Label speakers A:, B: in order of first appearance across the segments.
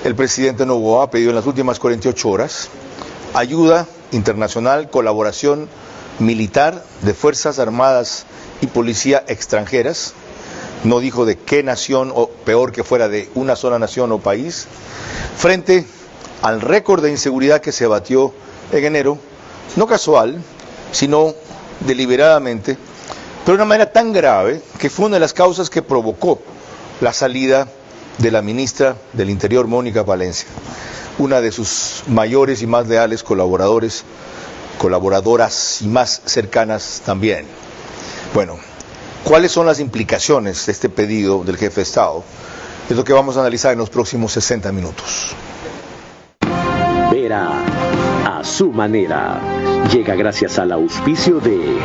A: El presidente Noboa ha pedido en las últimas 48 horas ayuda internacional, colaboración militar de Fuerzas Armadas y Policía extranjeras. No dijo de qué nación, o peor que fuera de una sola nación o país, frente al récord de inseguridad que se batió en enero, no casual, sino deliberadamente, pero de una manera tan grave que fue una de las causas que provocó la salida de la ministra del Interior, Mónica Palencia, una de sus mayores y más leales colaboradoras y más cercanas también. Bueno, ¿cuáles son las implicaciones de este pedido del jefe de Estado? Es lo que vamos a analizar en los próximos 60 minutos.
B: Vera a su manera. Llega gracias al auspicio de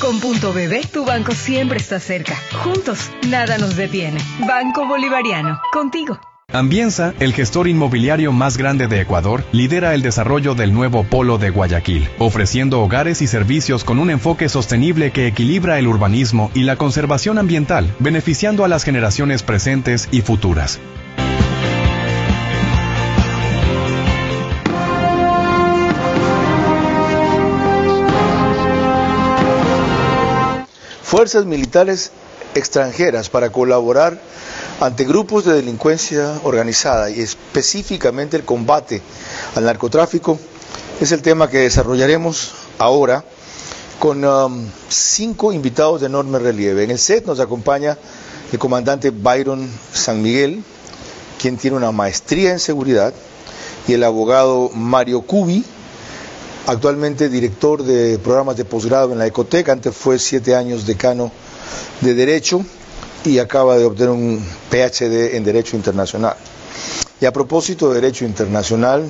C: Con Punto BB, tu banco siempre está cerca. Juntos, nada nos detiene. Banco Bolivariano, contigo.
D: Ambienza, el gestor inmobiliario más grande de Ecuador, lidera el desarrollo del nuevo polo de Guayaquil, ofreciendo hogares y servicios con un enfoque sostenible que equilibra el urbanismo y la conservación ambiental, beneficiando a las generaciones presentes y futuras.
A: Fuerzas militares extranjeras para colaborar ante grupos de delincuencia organizada y específicamente el combate al narcotráfico es el tema que desarrollaremos ahora con 5 invitados de enorme relieve. En el set nos acompaña el comandante Byron San Miguel, quien tiene una maestría en seguridad, y el abogado Mario Cubi, actualmente director de programas de posgrado en la Ecotec, antes fue 7 años decano de Derecho y acaba de obtener un PhD en Derecho Internacional. Y a propósito de Derecho Internacional,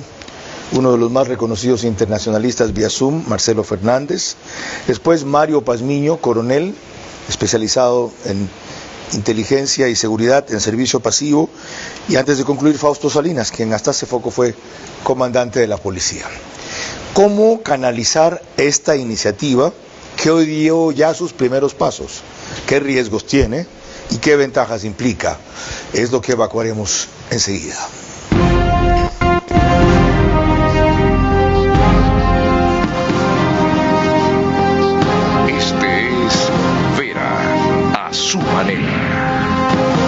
A: uno de los más reconocidos internacionalistas vía Zoom, Marcelo Fernández, después Mario Pazmiño, coronel, especializado en inteligencia y seguridad en servicio pasivo, y antes de concluir Fausto Salinas, quien hasta hace poco fue comandante de la policía. ¿Cómo canalizar esta iniciativa que hoy dio ya sus primeros pasos? ¿Qué riesgos tiene y qué ventajas implica? Es lo que evacuaremos enseguida.
E: Este es Vera a su manera.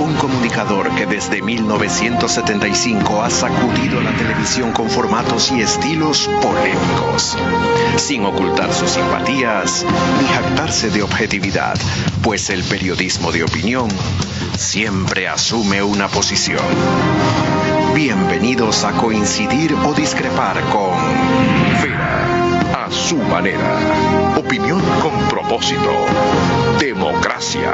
E: Un comunicador que desde 1975 ha sacudido la televisión con formatos y estilos polémicos, sin ocultar sus simpatías ni jactarse de objetividad, pues el periodismo de opinión siempre asume una posición. Bienvenidos a coincidir o discrepar con Vera a su manera. Opinión con propósito. Democracia.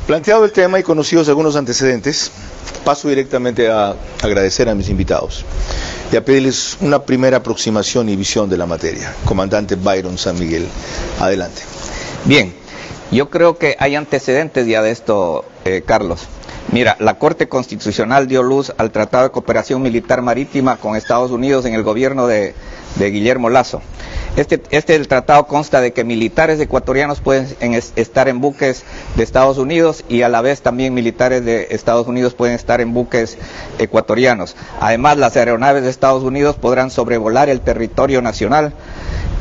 A: Planteado el tema y conocidos algunos antecedentes, paso directamente a agradecer a mis invitados y a pedirles una primera aproximación y visión de la materia. Comandante Byron San Miguel, adelante.
F: Bien, yo creo que hay antecedentes ya de esto, Carlos. Mira, la Corte Constitucional dio luz al Tratado de Cooperación Militar Marítima con Estados Unidos en el gobierno de Guillermo Lasso. El tratado consta de que militares ecuatorianos pueden estar en buques de Estados Unidos y a la vez también militares de Estados Unidos pueden estar en buques ecuatorianos. Además, las aeronaves de Estados Unidos podrán sobrevolar el territorio nacional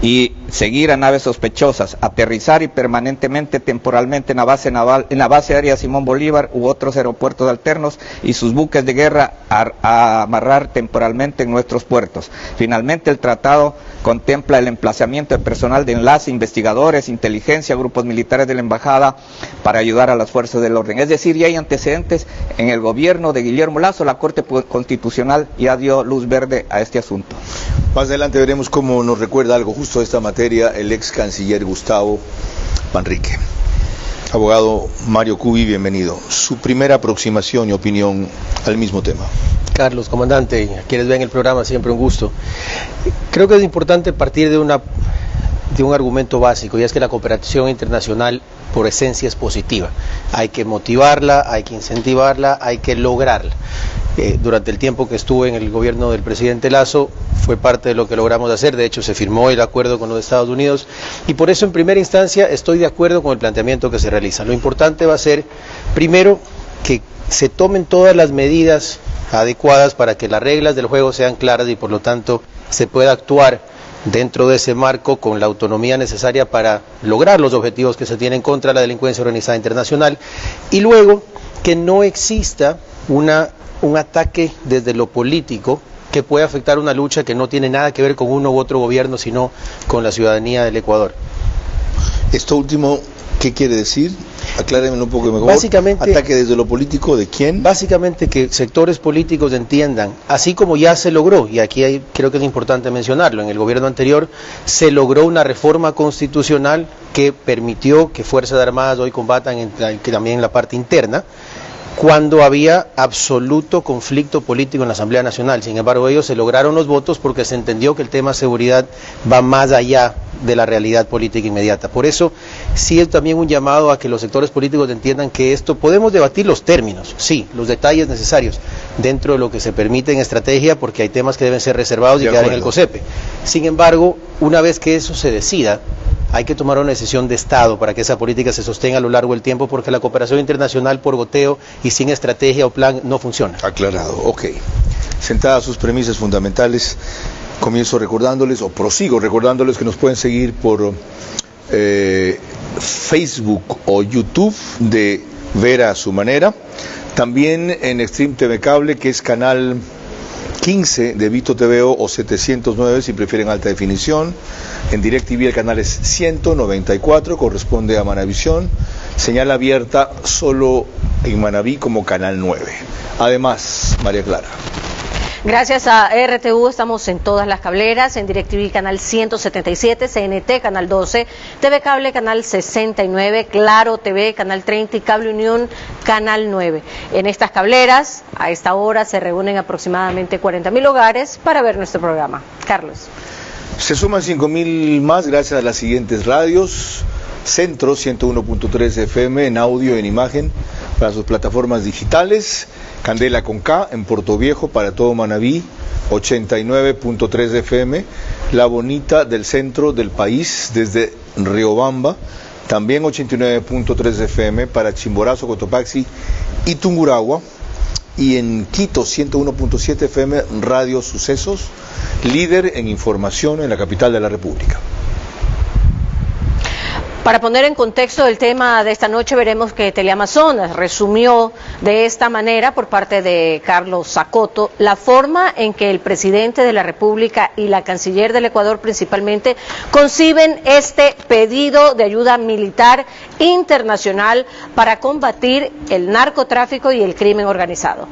F: y seguir a naves sospechosas, aterrizar y permanentemente, temporalmente en la base aérea Simón Bolívar u otros aeropuertos alternos y sus buques de guerra a amarrar temporalmente en nuestros puertos. Finalmente, el tratado contempla el emplazamiento de personal de enlace, investigadores, inteligencia, grupos militares de la embajada para ayudar a las fuerzas del orden. Es decir, ya hay antecedentes en el gobierno de Guillermo Lasso, la Corte Constitucional ya dio luz verde a este asunto.
A: Más adelante veremos cómo nos recuerda algo justo de esta materia el ex canciller Gustavo Manrique. Abogado Mario Cubi, bienvenido. Su primera aproximación y opinión al mismo tema.
G: Carlos, comandante, quienes ven el programa, siempre un gusto. Creo que es importante partir de una de un argumento básico, y es que la cooperación internacional por esencia es positiva. Hay que motivarla, hay que incentivarla, hay que lograrla. Durante el tiempo que estuve en el gobierno del presidente Lasso fue parte de lo que logramos hacer. De hecho, se firmó el acuerdo con los Estados Unidos, y por eso en primera instancia estoy de acuerdo con el planteamiento que se realiza. Lo importante va a ser, primero, que se tomen todas las medidas adecuadas para que las reglas del juego sean claras y por lo tanto se pueda actuar dentro de ese marco con la autonomía necesaria para lograr los objetivos que se tienen contra la delincuencia organizada internacional, y luego que no exista un ataque desde lo político que puede afectar una lucha que no tiene nada que ver con uno u otro gobierno, sino con la ciudadanía del Ecuador.
A: Esto último, ¿qué quiere decir? Aclárenme un poco mejor.
G: Básicamente,
A: ¿ataque desde lo político de quién?
G: Básicamente que sectores políticos entiendan, así como ya se logró, y aquí creo que es importante mencionarlo, en el gobierno anterior se logró una reforma constitucional que permitió que Fuerzas Armadas hoy combatan también en la parte interna, cuando había absoluto conflicto político en la Asamblea Nacional. Sin embargo, ellos se lograron los votos porque se entendió que el tema seguridad va más allá de la realidad política inmediata. Por eso, sí es también un llamado a que los sectores políticos entiendan que esto, podemos debatir los términos, sí, los detalles necesarios, dentro de lo que se permite en estrategia, porque hay temas que deben ser reservados y quedar en el COSEPE. Sin embargo, una vez que eso se decida, hay que tomar una decisión de Estado para que esa política se sostenga a lo largo del tiempo, porque la cooperación internacional por goteo y sin estrategia o plan no funciona.
A: Aclarado, ok. Sentadas sus premisas fundamentales, comienzo recordándoles, o prosigo recordándoles, que nos pueden seguir por Facebook o YouTube de Vera a su manera, también en Extreme TV Cable, que es canal 15 de Vito TVO, o 709 si prefieren alta definición. En DirecTV el canal es 194, corresponde a Manavisión. Señal abierta solo en Manaví como canal 9. Además, María Clara.
H: Gracias a RTU estamos en todas las cableras, en DirecTV canal 177, CNT canal 12, TV Cable canal 69, Claro TV canal 30 y Cable Unión canal 9. En estas cableras, a esta hora, se reúnen aproximadamente 40.000 hogares para ver nuestro programa. Carlos.
A: Se suman 5.000 más gracias a las siguientes radios: Centro 101.3 FM en audio y en imagen para sus plataformas digitales; Candela con K en Puerto Viejo para todo Manaví, 89.3 FM; La Bonita del centro del país desde Riobamba, también 89.3 FM para Chimborazo, Cotopaxi y Tungurahua; y en Quito 101.7 FM Radio Sucesos, líder en información en la capital de la República.
H: Para poner en contexto el tema de esta noche, veremos que Teleamazonas resumió de esta manera, por parte de Carlos Zacoto, la forma en que el presidente de la República y la canciller del Ecuador principalmente conciben este pedido de ayuda militar internacional para combatir el narcotráfico y el crimen organizado.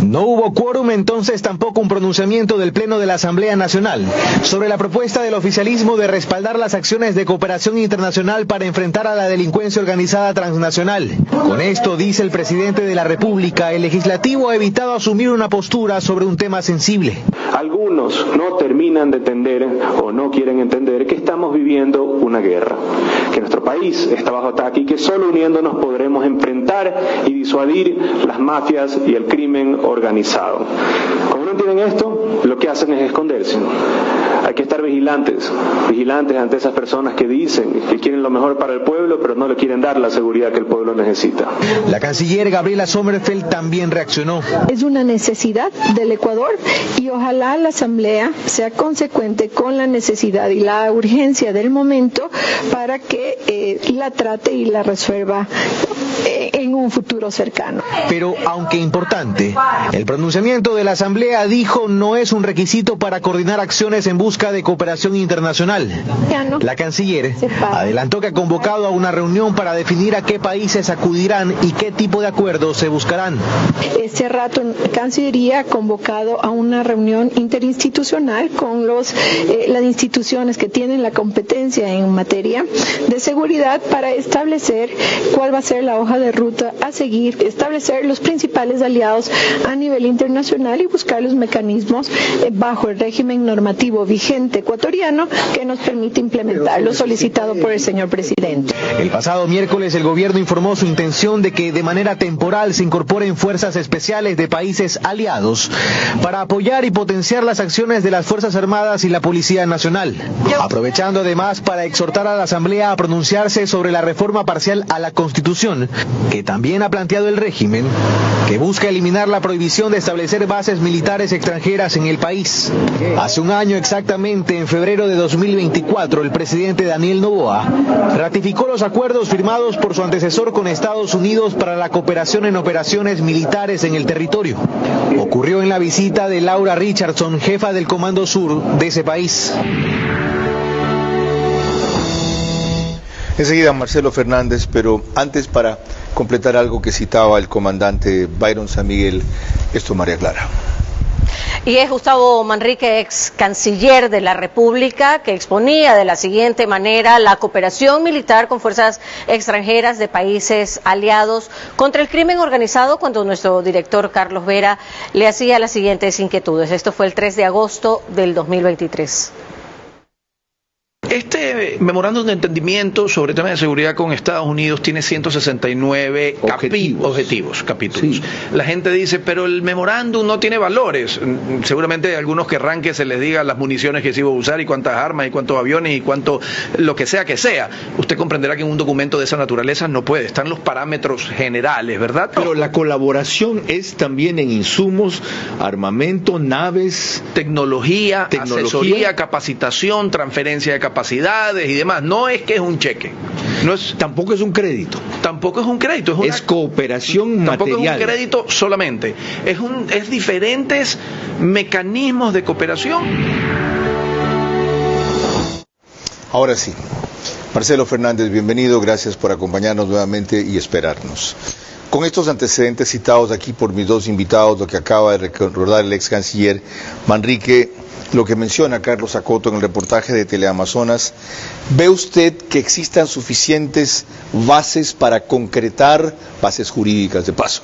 I: No hubo quórum, entonces tampoco un pronunciamiento del Pleno de la Asamblea Nacional sobre la propuesta del oficialismo de respaldar las acciones de cooperación internacional para enfrentar a la delincuencia organizada transnacional. Con esto, dice el presidente de la República, el legislativo ha evitado asumir una postura sobre un tema sensible.
J: Algunos no terminan de entender o no quieren entender que estamos viviendo una guerra, que nuestro país está bajo ataque y que solo uniéndonos podremos enfrentar y disuadir las mafias y el crimen organizado. Como no entienden esto, lo que hacen es esconderse. Hay que estar vigilantes ante esas personas que dicen que quieren lo mejor para el pueblo, pero no le quieren dar la seguridad que el pueblo necesita.
I: La canciller Gabriela Sommerfeld también reaccionó.
K: Es una necesidad del Ecuador y ojalá la Asamblea sea consecuente con la necesidad y la urgencia del momento para que la trate y la resuelva en un futuro cercano.
I: Pero, aunque importante, el pronunciamiento de la Asamblea, dijo, no es un requisito para coordinar acciones en busca de cooperación internacional. La canciller adelantó que ha convocado a una reunión para definir a qué países acudirán y qué tipo de acuerdos se buscarán.
K: Este rato, la Cancillería ha convocado a una reunión interinstitucional con las instituciones que tienen la competencia en materia de seguridad para establecer cuál va a ser la hoja de ruta a seguir, establecer los principales aliados a nivel internacional y buscar los mecanismos bajo el régimen normativo vigente ecuatoriano que nos permite implementar lo solicitado por el señor presidente.
I: El pasado miércoles el gobierno informó su intención de que de manera temporal se incorporen fuerzas especiales de países aliados para apoyar y potenciar las acciones de las Fuerzas Armadas y la Policía Nacional, aprovechando además para exhortar a la Asamblea a pronunciarse sobre la reforma parcial a la Constitución, que también ha planteado el régimen, que busca eliminar la prohibición de establecer bases militares extranjeras en el país. Hace un año exactamente, en febrero de 2024, el presidente Daniel Noboa ratificó los acuerdos firmados por su antecesor con Estados Unidos para la cooperación en operaciones militares en el territorio. Ocurrió en la visita de Laura Richardson, jefa del Comando Sur de ese país.
A: Enseguida Marcelo Fernández, pero antes, para completar algo que citaba el comandante Byron San Miguel, esto María Clara.
H: Y es Gustavo Manrique, ex canciller de la República, que exponía de la siguiente manera la cooperación militar con fuerzas extranjeras de países aliados contra el crimen organizado, cuando nuestro director Carlos Vera le hacía las siguientes inquietudes. Esto fue el 3 de agosto del 2023.
L: Este memorándum de entendimiento sobre el tema de seguridad con Estados Unidos tiene 169 capítulos. Sí. La gente dice, pero el memorándum no tiene valores. Seguramente algunos querrán que se les diga las municiones que se iba a usar y cuántas armas y cuántos aviones y cuánto lo que sea que sea. Usted comprenderá que en un documento de esa naturaleza no puede. Están los parámetros generales, ¿verdad?
M: Pero la colaboración es también en insumos, armamento, naves,
L: tecnología, asesoría, capacitación, transferencia de capacidades y demás. No es que es un cheque.
M: Tampoco es un crédito.
L: Tampoco es un crédito.
M: Es cooperación material.
L: Tampoco es un crédito solamente. Es diferentes mecanismos de cooperación.
A: Ahora sí. Marcelo Fernández, bienvenido. Gracias por acompañarnos nuevamente y esperarnos. Con estos antecedentes citados aquí por mis dos invitados, lo que acaba de recordar el ex canciller Manrique, lo que menciona Carlos Acoto en el reportaje de Teleamazonas, ¿ve usted que existan suficientes bases para concretar, bases jurídicas de paso,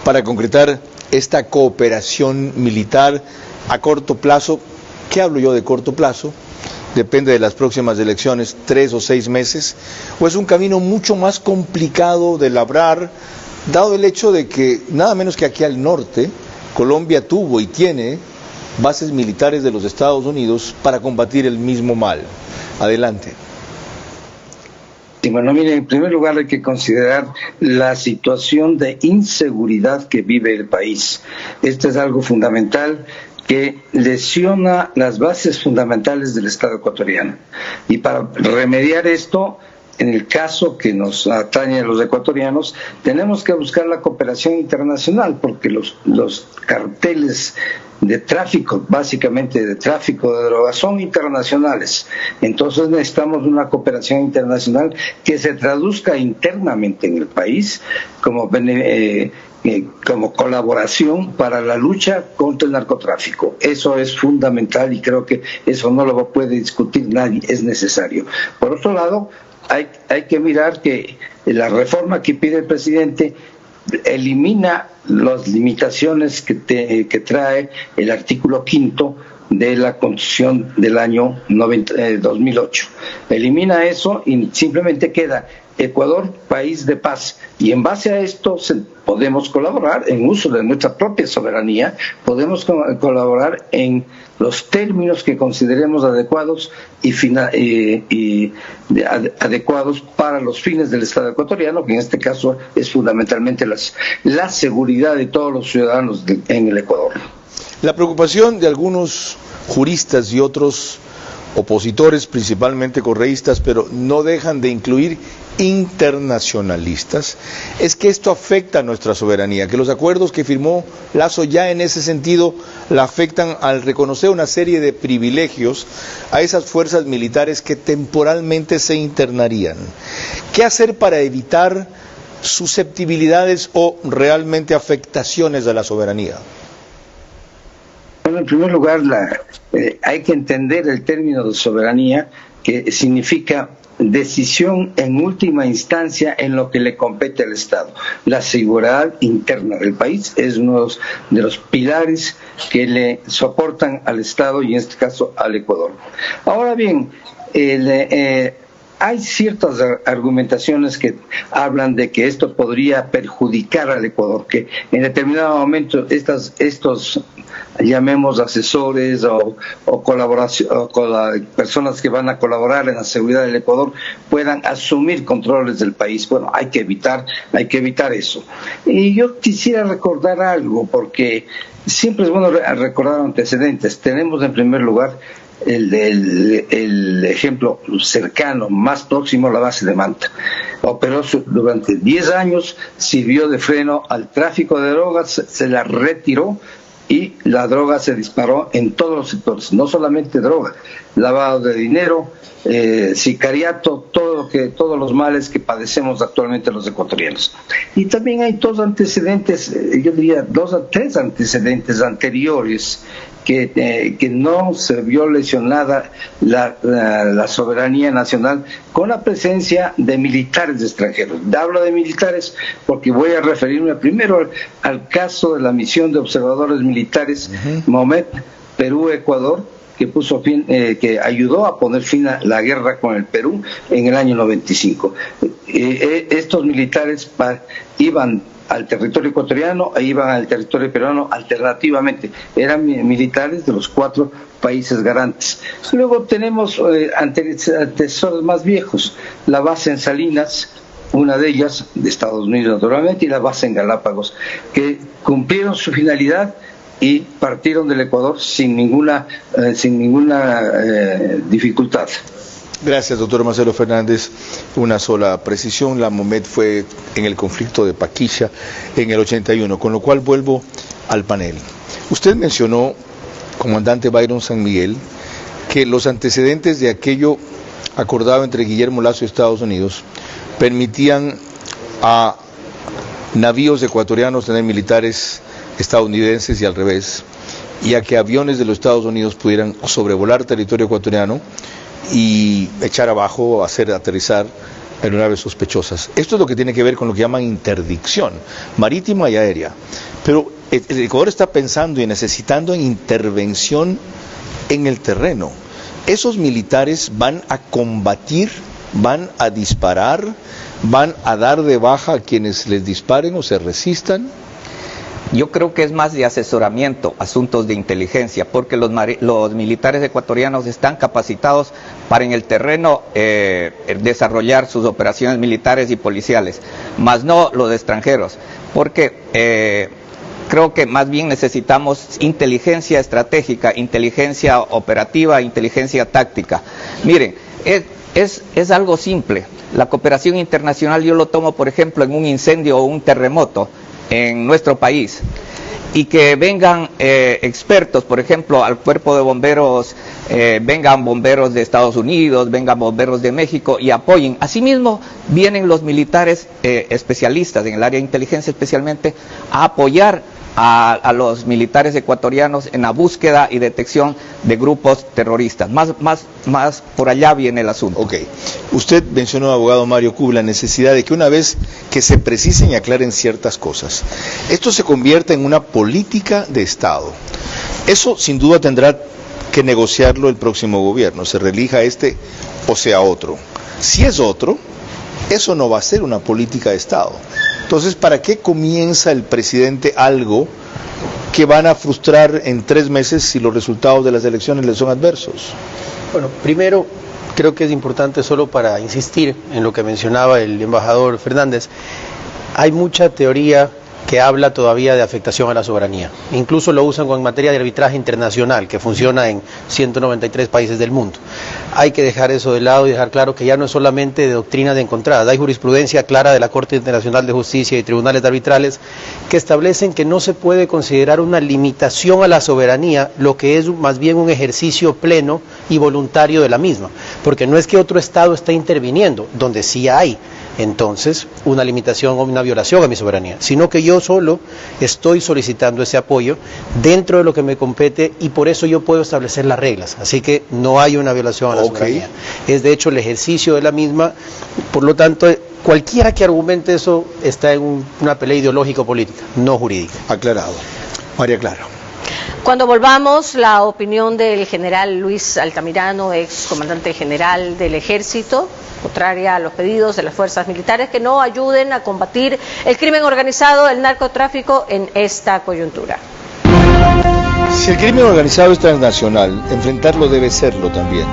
A: para concretar esta cooperación militar a corto plazo? ¿Qué hablo yo de corto plazo? Depende de las próximas elecciones, 3 o 6 meses, o es un camino mucho más complicado de labrar, dado el hecho de que nada menos que aquí al norte, Colombia tuvo y tiene bases militares de los Estados Unidos para combatir el mismo mal. Adelante.
N: Sí, bueno, mire, en primer lugar hay que considerar la situación de inseguridad que vive el país. Esto es algo fundamental que lesiona las bases fundamentales del Estado ecuatoriano. Y para remediar esto, en el caso que nos atañe a los ecuatorianos, tenemos que buscar la cooperación internacional, porque los carteles de tráfico, básicamente de tráfico de drogas, son internacionales. Entonces necesitamos una cooperación internacional que se traduzca internamente en el país como colaboración para la lucha contra el narcotráfico. Eso es fundamental y creo que eso no lo puede discutir nadie, es necesario. Por otro lado, hay que mirar que la reforma que pide el presidente elimina las limitaciones que trae el artículo 5 de la Constitución del año 2008. Elimina eso y simplemente queda Ecuador, país de paz. Y en base a esto podemos colaborar en uso de nuestra propia soberanía, podemos colaborar en los términos que consideremos adecuados y adecuados para los fines del Estado ecuatoriano, que en este caso es fundamentalmente la seguridad de todos los ciudadanos en el Ecuador.
A: La preocupación de algunos juristas y otros opositores, principalmente correístas, pero no dejan de incluir internacionalistas, es que esto afecta a nuestra soberanía, que los acuerdos que firmó Lasso ya en ese sentido la afectan al reconocer una serie de privilegios a esas fuerzas militares que temporalmente se internarían. ¿Qué hacer para evitar susceptibilidades o realmente afectaciones a la soberanía?
N: Bueno, en primer lugar, hay que entender el término de soberanía, que significa decisión en última instancia en lo que le compete al Estado. La seguridad interna del país es uno de los pilares que le soportan al Estado y en este caso al Ecuador. Ahora bien, hay ciertas argumentaciones que hablan de que esto podría perjudicar al Ecuador, que en determinado momento estos llamemos asesores o colaboración o con las personas que van a colaborar en la seguridad del Ecuador puedan asumir controles del país. Bueno, hay que evitar eso. Y yo quisiera recordar algo, porque siempre es bueno recordar antecedentes. Tenemos en primer lugar el ejemplo cercano, más próximo, la base de Manta. Operó durante 10 años, sirvió de freno al tráfico de drogas, se la retiró y la droga se disparó en todos los sectores, no solamente droga, lavado de dinero, sicariato, todos los males que padecemos actualmente los ecuatorianos. Y también hay dos antecedentes, yo diría 2 a 3 antecedentes anteriores que no se vio lesionada la soberanía nacional con la presencia de militares extranjeros. Hablo de militares porque voy a referirme primero al caso de la misión de observadores militares Mohamed, Perú-Ecuador, que puso fin, que ayudó a poner fin a la guerra con el Perú en el año 95. Estos militares iban al territorio ecuatoriano e iban al territorio peruano alternativamente. Eran militares de los 4 países garantes. Luego tenemos antecesores más viejos, la base en Salinas, una de ellas de Estados Unidos naturalmente, y la base en Galápagos, que cumplieron su finalidad y partieron del Ecuador sin ninguna dificultad.
A: Gracias, doctor Marcelo Fernández. Una sola precisión, la Mohamed fue en el conflicto de Paquilla en el 81, con lo cual vuelvo al panel. Usted mencionó, comandante Byron San Miguel, que los antecedentes de aquello acordado entre Guillermo Lazo y Estados Unidos permitían a navíos ecuatorianos tener militares estadounidenses y al revés, y a que aviones de los Estados Unidos pudieran sobrevolar territorio ecuatoriano y echar abajo, hacer aterrizar aeronaves sospechosas. Esto es lo que tiene que ver con lo que llaman interdicción marítima y aérea. Pero el Ecuador está pensando y necesitando en intervención en el terreno. Esos militares van a combatir, van a disparar, van a dar de baja a quienes les disparen o se resistan.
F: Yo creo que es más de asesoramiento, asuntos de inteligencia, porque los militares ecuatorianos están capacitados para en el terreno desarrollar sus operaciones militares y policiales, más no los extranjeros, porque creo que más bien necesitamos inteligencia estratégica, inteligencia operativa, inteligencia táctica. Miren, es algo simple. La cooperación internacional yo lo tomo, por ejemplo, en un incendio o un terremoto en nuestro país, y que vengan expertos, por ejemplo, al cuerpo de bomberos, vengan bomberos de Estados Unidos, vengan bomberos de México y apoyen. Asimismo, vienen los militares especialistas en el área de inteligencia especialmente a apoyar a los militares ecuatorianos en la búsqueda y detección de grupos terroristas. Más por allá viene el asunto.
A: Ok. Usted mencionó, abogado Mario Cub, la necesidad de que una vez que se precisen y aclaren ciertas cosas, esto se convierta en una política de Estado. Eso sin duda tendrá que negociarlo el próximo gobierno, se reelija este o sea otro. Si es otro, eso no va a ser una política de Estado. Entonces, ¿para qué comienza el presidente algo que van a frustrar en 3 meses si los resultados de las elecciones le son adversos?
G: Bueno, primero, creo que es importante, solo para insistir en lo que mencionaba el embajador Fernández, hay mucha teoría que habla todavía de afectación a la soberanía. Incluso lo usan en materia de arbitraje internacional, que funciona en 193 países del mundo. Hay que dejar eso de lado y dejar claro que ya no es solamente de doctrina de encontradas. Hay jurisprudencia clara de la Corte Internacional de Justicia y tribunales arbitrales que establecen que no se puede considerar una limitación a la soberanía, lo que es más bien un ejercicio pleno y voluntario de la misma. Porque no es que otro Estado está interviniendo, donde sí hay entonces una limitación o una violación a mi soberanía, sino que yo solo estoy solicitando ese apoyo dentro de lo que me compete y por eso yo puedo establecer las reglas, así que no hay una violación a la soberanía, es de hecho el ejercicio de la misma, por lo tanto cualquiera que argumente eso está en una pelea ideológico-política, no jurídica.
A: Aclarado. María Clara.
H: Cuando volvamos, la opinión del general Luis Altamirano, ex comandante general del Ejército, contraria a los pedidos de las fuerzas militares que no ayuden a combatir el crimen organizado, el narcotráfico en esta coyuntura.
A: Si el crimen organizado es transnacional, enfrentarlo debe serlo también.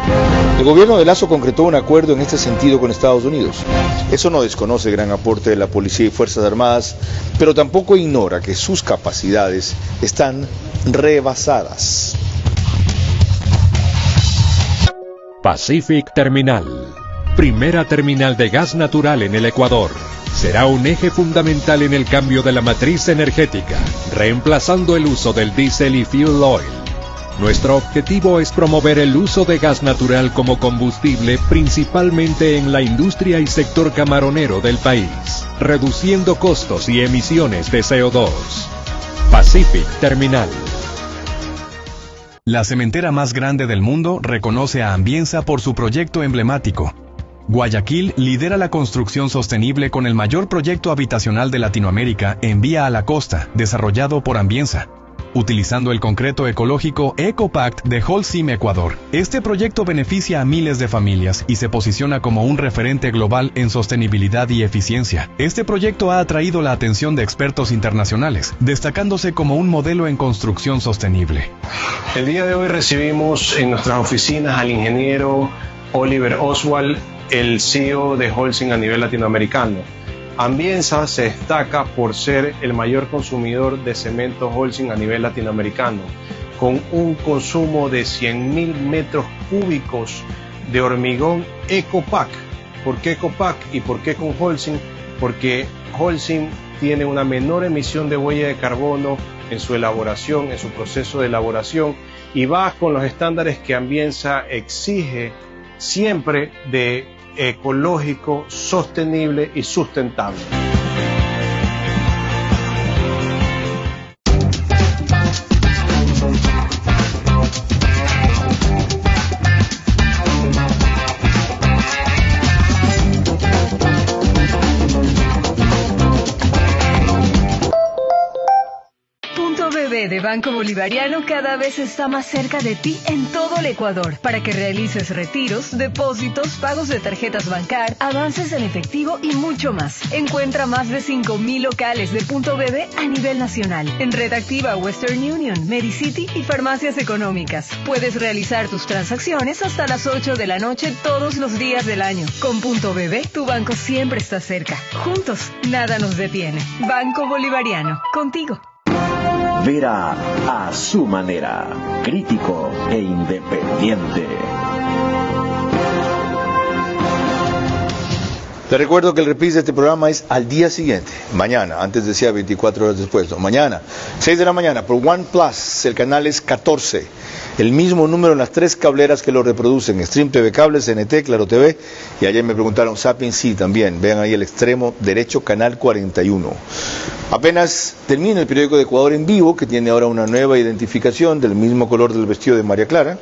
A: El gobierno de Lasso concretó un acuerdo en este sentido con Estados Unidos. Eso no desconoce el gran aporte de la policía y Fuerzas Armadas, pero tampoco ignora que sus capacidades están rebasadas.
O: Pacific Terminal, primera terminal de gas natural en el Ecuador. Será un eje fundamental en el cambio de la matriz energética, reemplazando el uso del diésel y fuel oil. Nuestro objetivo es promover el uso de gas natural como combustible principalmente en la industria y sector camaronero del país, reduciendo costos y emisiones de CO2. Pacific Terminal.
D: La cementera más grande del mundo reconoce a Ambienza por su proyecto emblemático. Guayaquil lidera la construcción sostenible con el mayor proyecto habitacional de Latinoamérica en Vía a la Costa, desarrollado por Ambienza, utilizando el concreto ecológico EcoPact de Holcim Ecuador. Este proyecto beneficia a miles de familias y se posiciona como un referente global en sostenibilidad y eficiencia. Este proyecto ha atraído la atención de expertos internacionales, destacándose como un modelo en construcción sostenible.
P: El día de hoy recibimos en nuestras oficinas al ingeniero Oliver Oswald, el CEO de Holcim a nivel latinoamericano. Ambienza se destaca por ser el mayor consumidor de cemento Holcim a nivel latinoamericano, con un consumo de 100.000 metros cúbicos de hormigón EcoPact. ¿Por qué EcoPact y por qué con Holcim? Porque Holcim tiene una menor emisión de huella de carbono en su elaboración, en su proceso de elaboración, y va con los estándares que Ambienza exige siempre de ecológico, sostenible y sustentable.
C: De Banco Bolivariano cada vez está más cerca de ti en todo el Ecuador para que realices retiros, depósitos, pagos de tarjetas Bancar, avances en efectivo y mucho más. Encuentra más de 5.000 locales de Punto BB a nivel nacional en Red Activa, Western Union, Medicity y farmacias económicas. Puedes realizar tus transacciones hasta las 8 de la noche todos los días del año. Con Punto BB, tu banco siempre está cerca. Juntos, nada nos detiene. Banco Bolivariano, contigo.
B: Vera a su manera, crítico e independiente.
A: Te recuerdo que el reprise de este programa es al día siguiente, mañana, antes decía 24 horas después, no, mañana, 6 de la mañana, por OnePlus, el canal es 14, el mismo número en las 3 cableras que lo reproducen, Stream TV Cable, CNT, Claro TV, y ayer me preguntaron, Sapin sí también, vean ahí el extremo derecho, canal 41. Apenas termina el periódico de Ecuador en vivo, que tiene ahora una nueva identificación del mismo color del vestido de María Clara,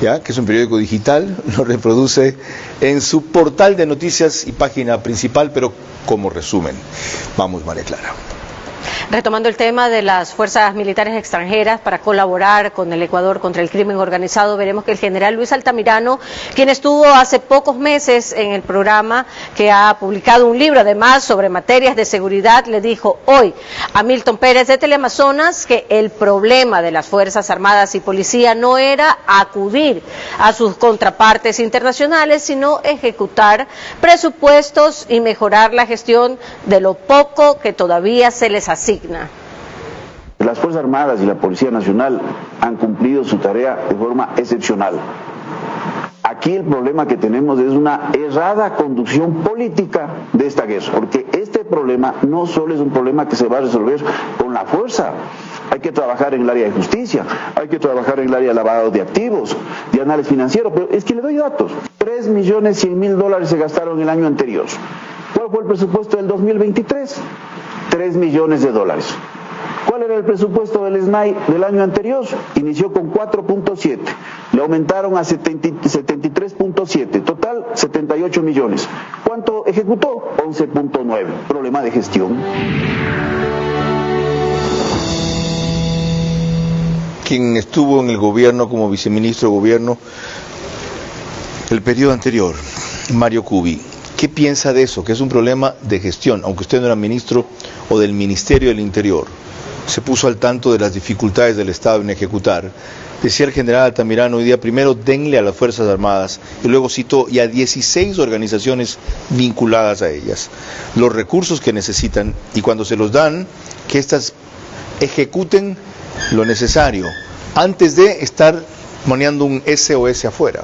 A: ya que es un periódico digital, lo reproduce en su portal de noticias y página principal, pero como resumen. Vamos, María Clara.
H: Retomando el tema de las fuerzas militares extranjeras para colaborar con el Ecuador contra el crimen organizado, veremos que el general Luis Altamirano, quien estuvo hace pocos meses en el programa, que ha publicado un libro además sobre materias de seguridad, le dijo hoy a Milton Pérez de Teleamazonas que el problema de las Fuerzas Armadas y Policía no era acudir a sus contrapartes internacionales, sino ejecutar presupuestos y mejorar la gestión de lo poco que todavía se les asigna.
Q: Las Fuerzas Armadas y la Policía Nacional han cumplido su tarea de forma excepcional. Aquí el problema que tenemos es una errada conducción política de esta guerra, porque este problema no solo es un problema que se va a resolver con la fuerza. Hay que trabajar en el área de justicia, hay que trabajar en el área de lavado de activos, de análisis financiero, pero es que le doy datos. $3.100.000 se gastaron el año anterior. ¿Cuál fue el presupuesto del 2023? 3 millones de dólares. ¿Cuál era el presupuesto del SNAI del año anterior? Inició con 4.7, le aumentaron a 73.7, total 78 millones. ¿Cuánto ejecutó? 11.9. Problema de gestión.
A: Quien estuvo en el gobierno como viceministro de gobierno el periodo anterior, Mario Cubi, ¿qué piensa de eso? Que es un problema de gestión, aunque usted no era ministro o del Ministerio del Interior. Se puso al tanto de las dificultades del Estado en ejecutar. Decía el general Altamirano hoy día, primero denle a las Fuerzas Armadas, y luego citó y a 16 organizaciones vinculadas a ellas los recursos que necesitan, y cuando se los dan, que éstas ejecuten lo necesario, antes de estar moneando un SOS afuera.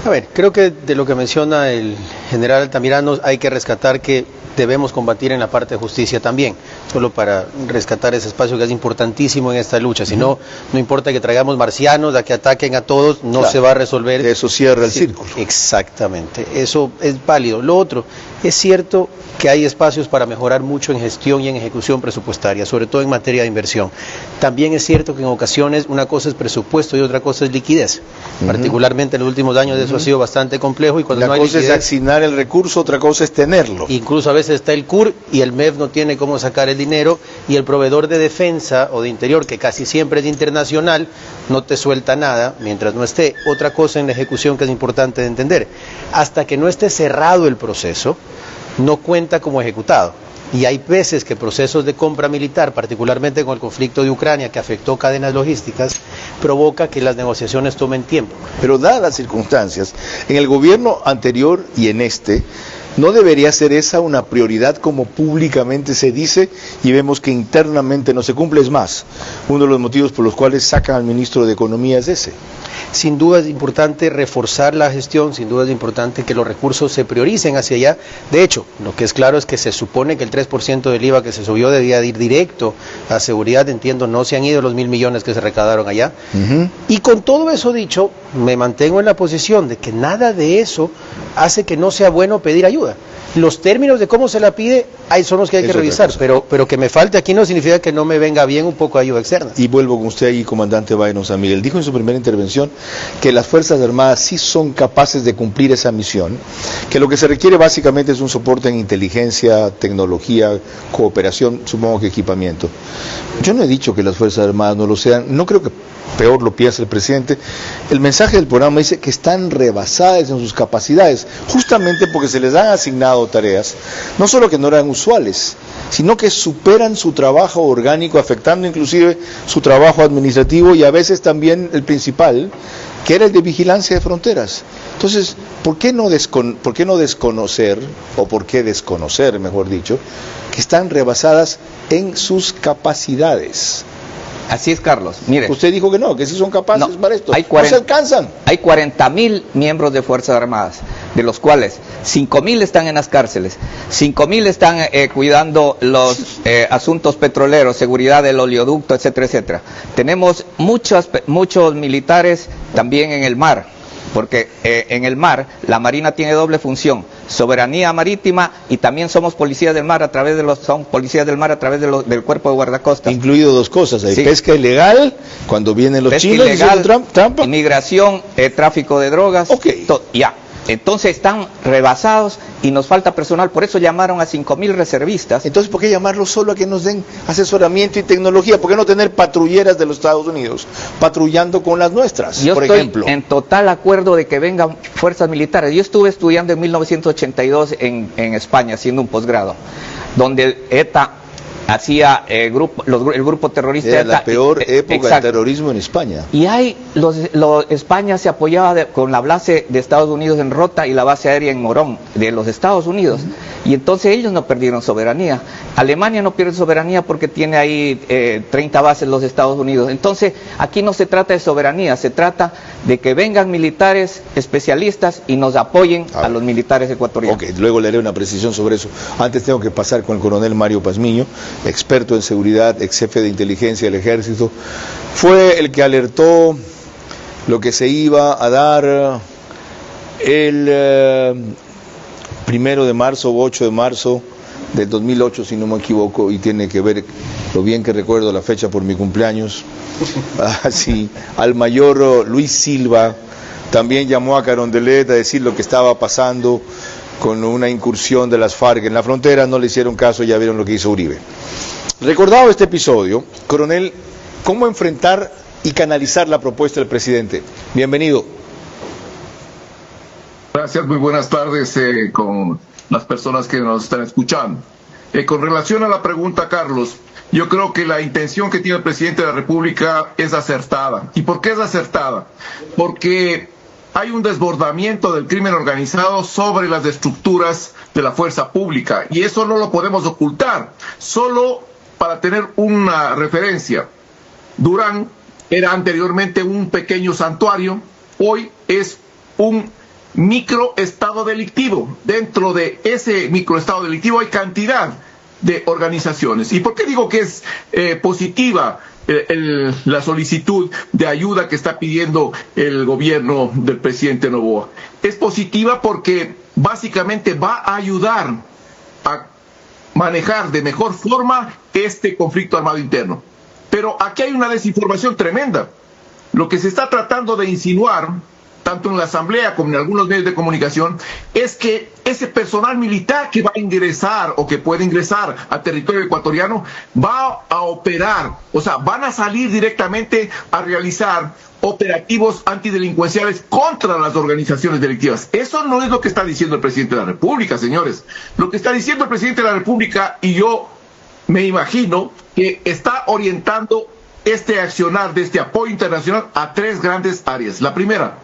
G: A ver, creo que de lo que menciona el general Altamirano hay que rescatar que debemos combatir en la parte de justicia también, solo para rescatar ese espacio que es importantísimo en esta lucha. Si no, no importa que traigamos marcianos a que ataquen a todos, no se va a resolver.
A: Eso cierra el círculo.
G: Exactamente, eso es válido. Lo otro, es cierto que hay espacios para mejorar mucho en gestión y en ejecución presupuestaria, sobre todo en materia de inversión. También es cierto que en ocasiones una cosa es presupuesto y otra cosa es liquidez. Particularmente en los últimos años eso ha sido bastante complejo. Y cuando
A: la cosa es asignar el recurso, otra cosa es tenerlo.
G: Incluso a veces está el CUR y el MEF no tiene cómo sacar el dinero, y el proveedor de defensa o de interior, que casi siempre es internacional, no te suelta nada mientras no esté. Otra cosa en la ejecución que es importante de entender, hasta que no esté cerrado el proceso, no cuenta como ejecutado. Y hay veces que procesos de compra militar, particularmente con el conflicto de Ucrania, que afectó cadenas logísticas, provoca que las negociaciones tomen tiempo.
A: Pero dadas las circunstancias, en el gobierno anterior y en este, ¿no debería ser esa una prioridad como públicamente se dice y vemos que internamente no se cumple? Es más, uno de los motivos por los cuales sacan al ministro de Economía es ese.
G: Sin duda es importante reforzar la gestión, sin duda es importante que los recursos se prioricen hacia allá. De hecho, lo que es claro es que se supone que el 3% del IVA que se subió debía ir directo a seguridad. Entiendo, no se han ido los 1.000 millones que se recaudaron allá. Y con todo eso dicho, me mantengo en la posición de que nada de eso hace que no sea bueno pedir ayuda. Los términos de cómo se la pide, ahí son los que hay que revisar, pero que me falte aquí no significa que no me venga bien un poco de ayuda externa.
A: Y vuelvo con usted ahí, comandante Byron San Miguel. Dijo en su primera intervención que las Fuerzas Armadas sí son capaces de cumplir esa misión, que lo que se requiere básicamente es un soporte en inteligencia, tecnología, cooperación, supongo que equipamiento. Yo no he dicho que las Fuerzas Armadas no lo sean, no creo que peor lo piensa el presidente. El mensaje del programa dice que están rebasadas en sus capacidades, justamente porque se les han asignado tareas, no solo que no eran usuales, sino que superan su trabajo orgánico, afectando inclusive su trabajo administrativo y a veces también el principal, que era el de vigilancia de fronteras. Entonces, ¿por qué no desconocer, o por qué desconocer, mejor dicho, que están rebasadas en sus capacidades?
F: Así es, Carlos. Mire,
A: usted dijo que no, que sí son capaces para esto.
F: No se alcanzan. Hay 40.000 miembros de Fuerzas Armadas, de los cuales 5.000 están en las cárceles, 5.000 están cuidando los asuntos petroleros, seguridad del oleoducto, etcétera, etcétera. Tenemos muchos militares también en el mar, porque en el mar la Marina tiene doble función: soberanía marítima, y también somos policías del mar a través del cuerpo de guardacostas.
A: Incluido dos cosas, hay pesca ilegal, cuando vienen los
F: pesca
A: chinos,
F: ilegal, trampa, inmigración, tráfico de drogas, ya. Entonces están rebasados y nos falta personal, por eso llamaron a 5.000 reservistas.
A: Entonces, ¿por qué llamarlos solo a que nos den asesoramiento y tecnología? ¿Por qué no tener patrulleras de los Estados Unidos patrullando con las nuestras, por ejemplo?
F: Yo estoy en total acuerdo de que vengan fuerzas militares. Yo estuve estudiando en 1982 en España, haciendo un posgrado, donde ETA hacía el grupo terrorista.
A: Era la peor época del terrorismo en España.
F: Y España se apoyaba con la base de Estados Unidos en Rota y la base aérea en Morón de los Estados Unidos. Y entonces ellos no perdieron soberanía. Alemania no pierde soberanía porque tiene ahí 30 bases los Estados Unidos. Entonces aquí no se trata de soberanía, se trata de que vengan militares especialistas y nos apoyen a los militares ecuatorianos.
A: Ok, luego le haré una precisión sobre eso. Antes tengo que pasar con el coronel Mario Pazmiño, experto en seguridad, ex jefe de inteligencia del ejército. Fue el que alertó lo que se iba a dar 1 de marzo o 8 de marzo del 2008, si no me equivoco, y tiene que ver, lo bien que recuerdo la fecha por mi cumpleaños, así, al mayor Luis Silva también llamó a Carondelet a decir lo que estaba pasando con una incursión de las FARC en la frontera, no le hicieron caso, ya vieron lo que hizo Uribe. Recordado este episodio, coronel, ¿cómo enfrentar y canalizar la propuesta del presidente? Bienvenido.
R: Gracias, muy buenas tardes con las personas que nos están escuchando. Con relación a la pregunta, Carlos, yo creo que la intención que tiene el presidente de la República es acertada. ¿Y por qué es acertada? Porque hay un desbordamiento del crimen organizado sobre las estructuras de la fuerza pública y eso no lo podemos ocultar. Solo para tener una referencia, Durán era anteriormente un pequeño santuario, hoy es un microestado delictivo. Dentro de ese microestado delictivo hay cantidad de organizaciones. ¿Y por qué digo que es positiva la solicitud de ayuda que está pidiendo el gobierno del presidente Noboa? Es positiva porque básicamente va a ayudar a manejar de mejor forma este conflicto armado interno. Pero aquí hay una desinformación tremenda. Lo que se está tratando de insinuar, tanto en la Asamblea como en algunos medios de comunicación, es que ese personal militar que va a ingresar o que puede ingresar a territorio ecuatoriano va a operar, o sea, van a salir directamente a realizar operativos antidelincuenciales contra las organizaciones delictivas. Eso no es lo que está diciendo el presidente de la República, señores. Lo que está diciendo el presidente de la República, y yo me imagino que está orientando este accionar de este apoyo internacional a 3 grandes áreas. La primera,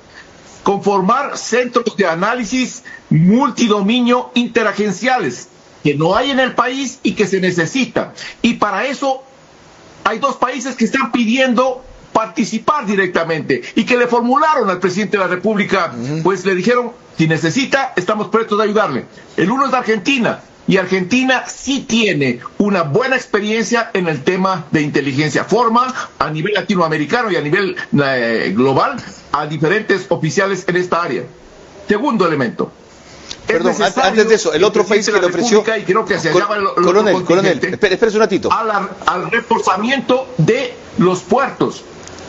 R: conformar centros de análisis multidominio interagenciales que no hay en el país y que se necesita. Y para eso hay 2 países que están pidiendo participar directamente y que le formularon al presidente de la República, pues le dijeron, si necesita, estamos prestos a ayudarle. El uno es de Argentina, y Argentina sí tiene una buena experiencia en el tema de inteligencia. Forma a nivel latinoamericano y a nivel global a diferentes oficiales en esta área. Segundo elemento.
A: Perdón, antes de eso, el otro país que le ofreció...
R: Y creo que hacia allá va
A: coronel, espérese un ratito.
R: Al reforzamiento de los puertos.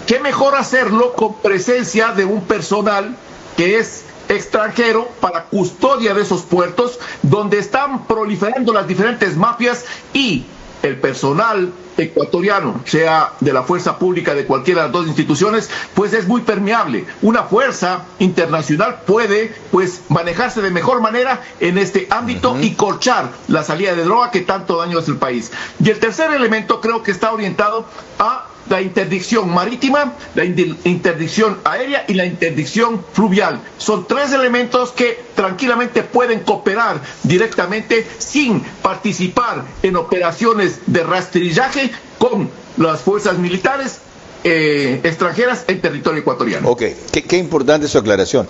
R: ¿Qué mejor hacerlo con presencia de un personal que es extranjero para custodia de esos puertos donde están proliferando las diferentes mafias, y el personal ecuatoriano, sea de la fuerza pública de cualquiera de las 2 instituciones, pues es muy permeable. Una fuerza internacional puede pues manejarse de mejor manera en este ámbito y corchar la salida de droga que tanto daño hace el país. Y el tercer elemento creo que está orientado a la interdicción marítima, la interdicción aérea y la interdicción fluvial. Son 3 elementos que tranquilamente pueden cooperar directamente sin participar en operaciones de rastrillaje con las fuerzas militares extranjeras en territorio ecuatoriano.
A: Ok, qué importante su aclaración.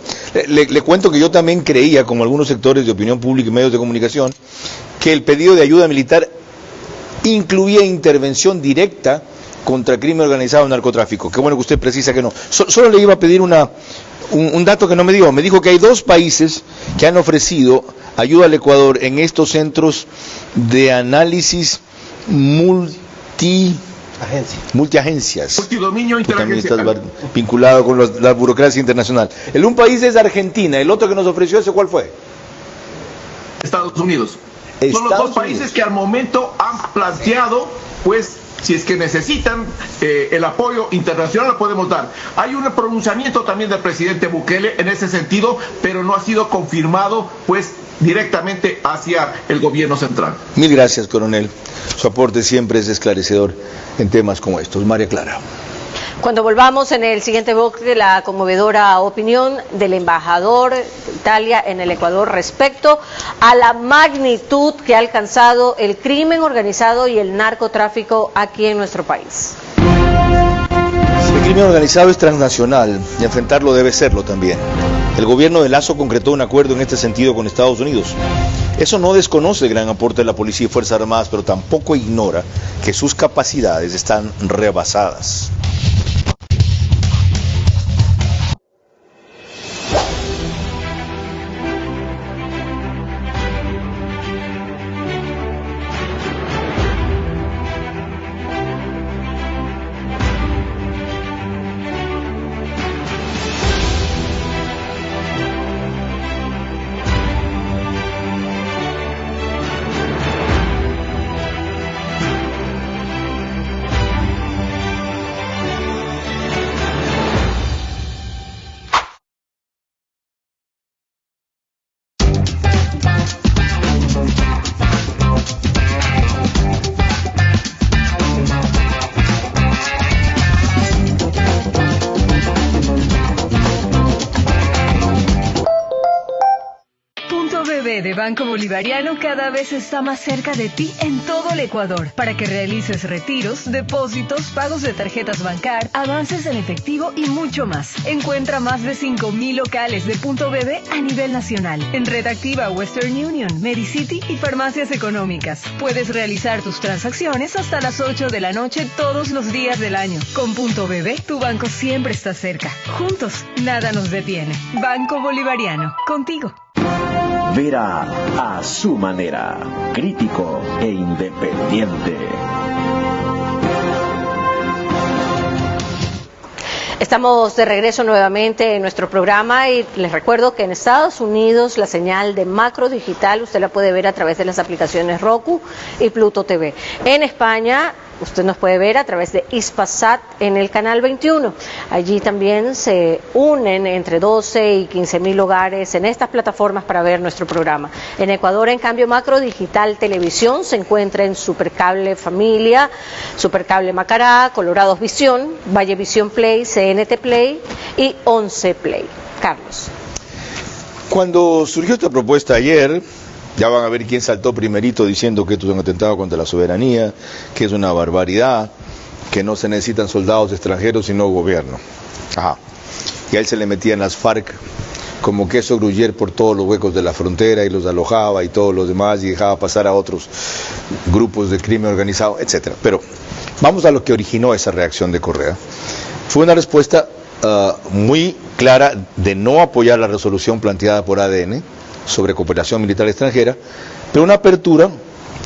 A: Le cuento que yo también creía, como algunos sectores de opinión pública y medios de comunicación, que el pedido de ayuda militar incluía intervención directa contra crimen organizado y narcotráfico. Qué bueno que usted precisa que no. Solo le iba a pedir un dato que no me dio. Me dijo que hay 2 países que han ofrecido ayuda al Ecuador en estos centros de análisis multiagencias.
R: Multidominio interagencial.
A: Vinculado con la burocracia internacional. Un país es Argentina, el otro que nos ofreció, ¿ese cuál fue?
R: Estados Unidos. Son los 2 países que al momento han planteado, pues, si es que necesitan el apoyo internacional, lo podemos dar. Hay un pronunciamiento también del presidente Bukele en ese sentido, pero no ha sido confirmado, pues, directamente hacia el gobierno central.
A: Mil gracias, coronel. Su aporte siempre es esclarecedor en temas como estos. María Clara.
H: Cuando volvamos en el siguiente bloque, la conmovedora opinión del embajador de Italia en el Ecuador respecto a la magnitud que ha alcanzado el crimen organizado y el narcotráfico aquí en nuestro país.
A: El crimen organizado es transnacional y enfrentarlo debe serlo también. El gobierno de Lasso concretó un acuerdo en este sentido con Estados Unidos. Eso no desconoce el gran aporte de la policía y Fuerzas Armadas, pero tampoco ignora que sus capacidades están rebasadas.
C: BB de Banco Bolivariano cada vez está más cerca de ti en todo el Ecuador para que realices retiros, depósitos, pagos de tarjetas Bancar, avances en efectivo y mucho más. Encuentra más de 5.000 locales de Punto BB a nivel nacional en Red Activa, Western Union, Medicity y farmacias económicas. Puedes realizar tus transacciones hasta las 8 de la noche todos los días del año. Con Punto BB, tu banco siempre está cerca. Juntos, nada nos detiene. Banco Bolivariano, contigo.
B: Vera a su manera, crítico e independiente.
H: Estamos de regreso nuevamente en nuestro programa y les recuerdo que en Estados Unidos la señal de Macro Digital usted la puede ver a través de las aplicaciones Roku y Pluto TV. En España usted nos puede ver a través de Hispasat en el canal 21. Allí también se unen entre 12 y 15.000 hogares en estas plataformas para ver nuestro programa. En Ecuador, en cambio, Macro Digital Televisión se encuentra en Supercable Familia, Supercable Macará, Colorados Visión, Vallevisión Play, CNT Play y 11 Play. Carlos.
A: Cuando surgió esta propuesta ayer, ya van a ver quién saltó primerito diciendo que esto es un atentado contra la soberanía, que es una barbaridad, que no se necesitan soldados extranjeros sino gobierno. Ajá. Y a él se le metían las FARC como queso gruyere por todos los huecos de la frontera y los alojaba y todos los demás y dejaba pasar a otros grupos de crimen organizado, etcétera. Pero vamos a lo que originó esa reacción de Correa. Fue una respuesta muy clara de no apoyar la resolución planteada por ADN sobre cooperación militar extranjera, pero una apertura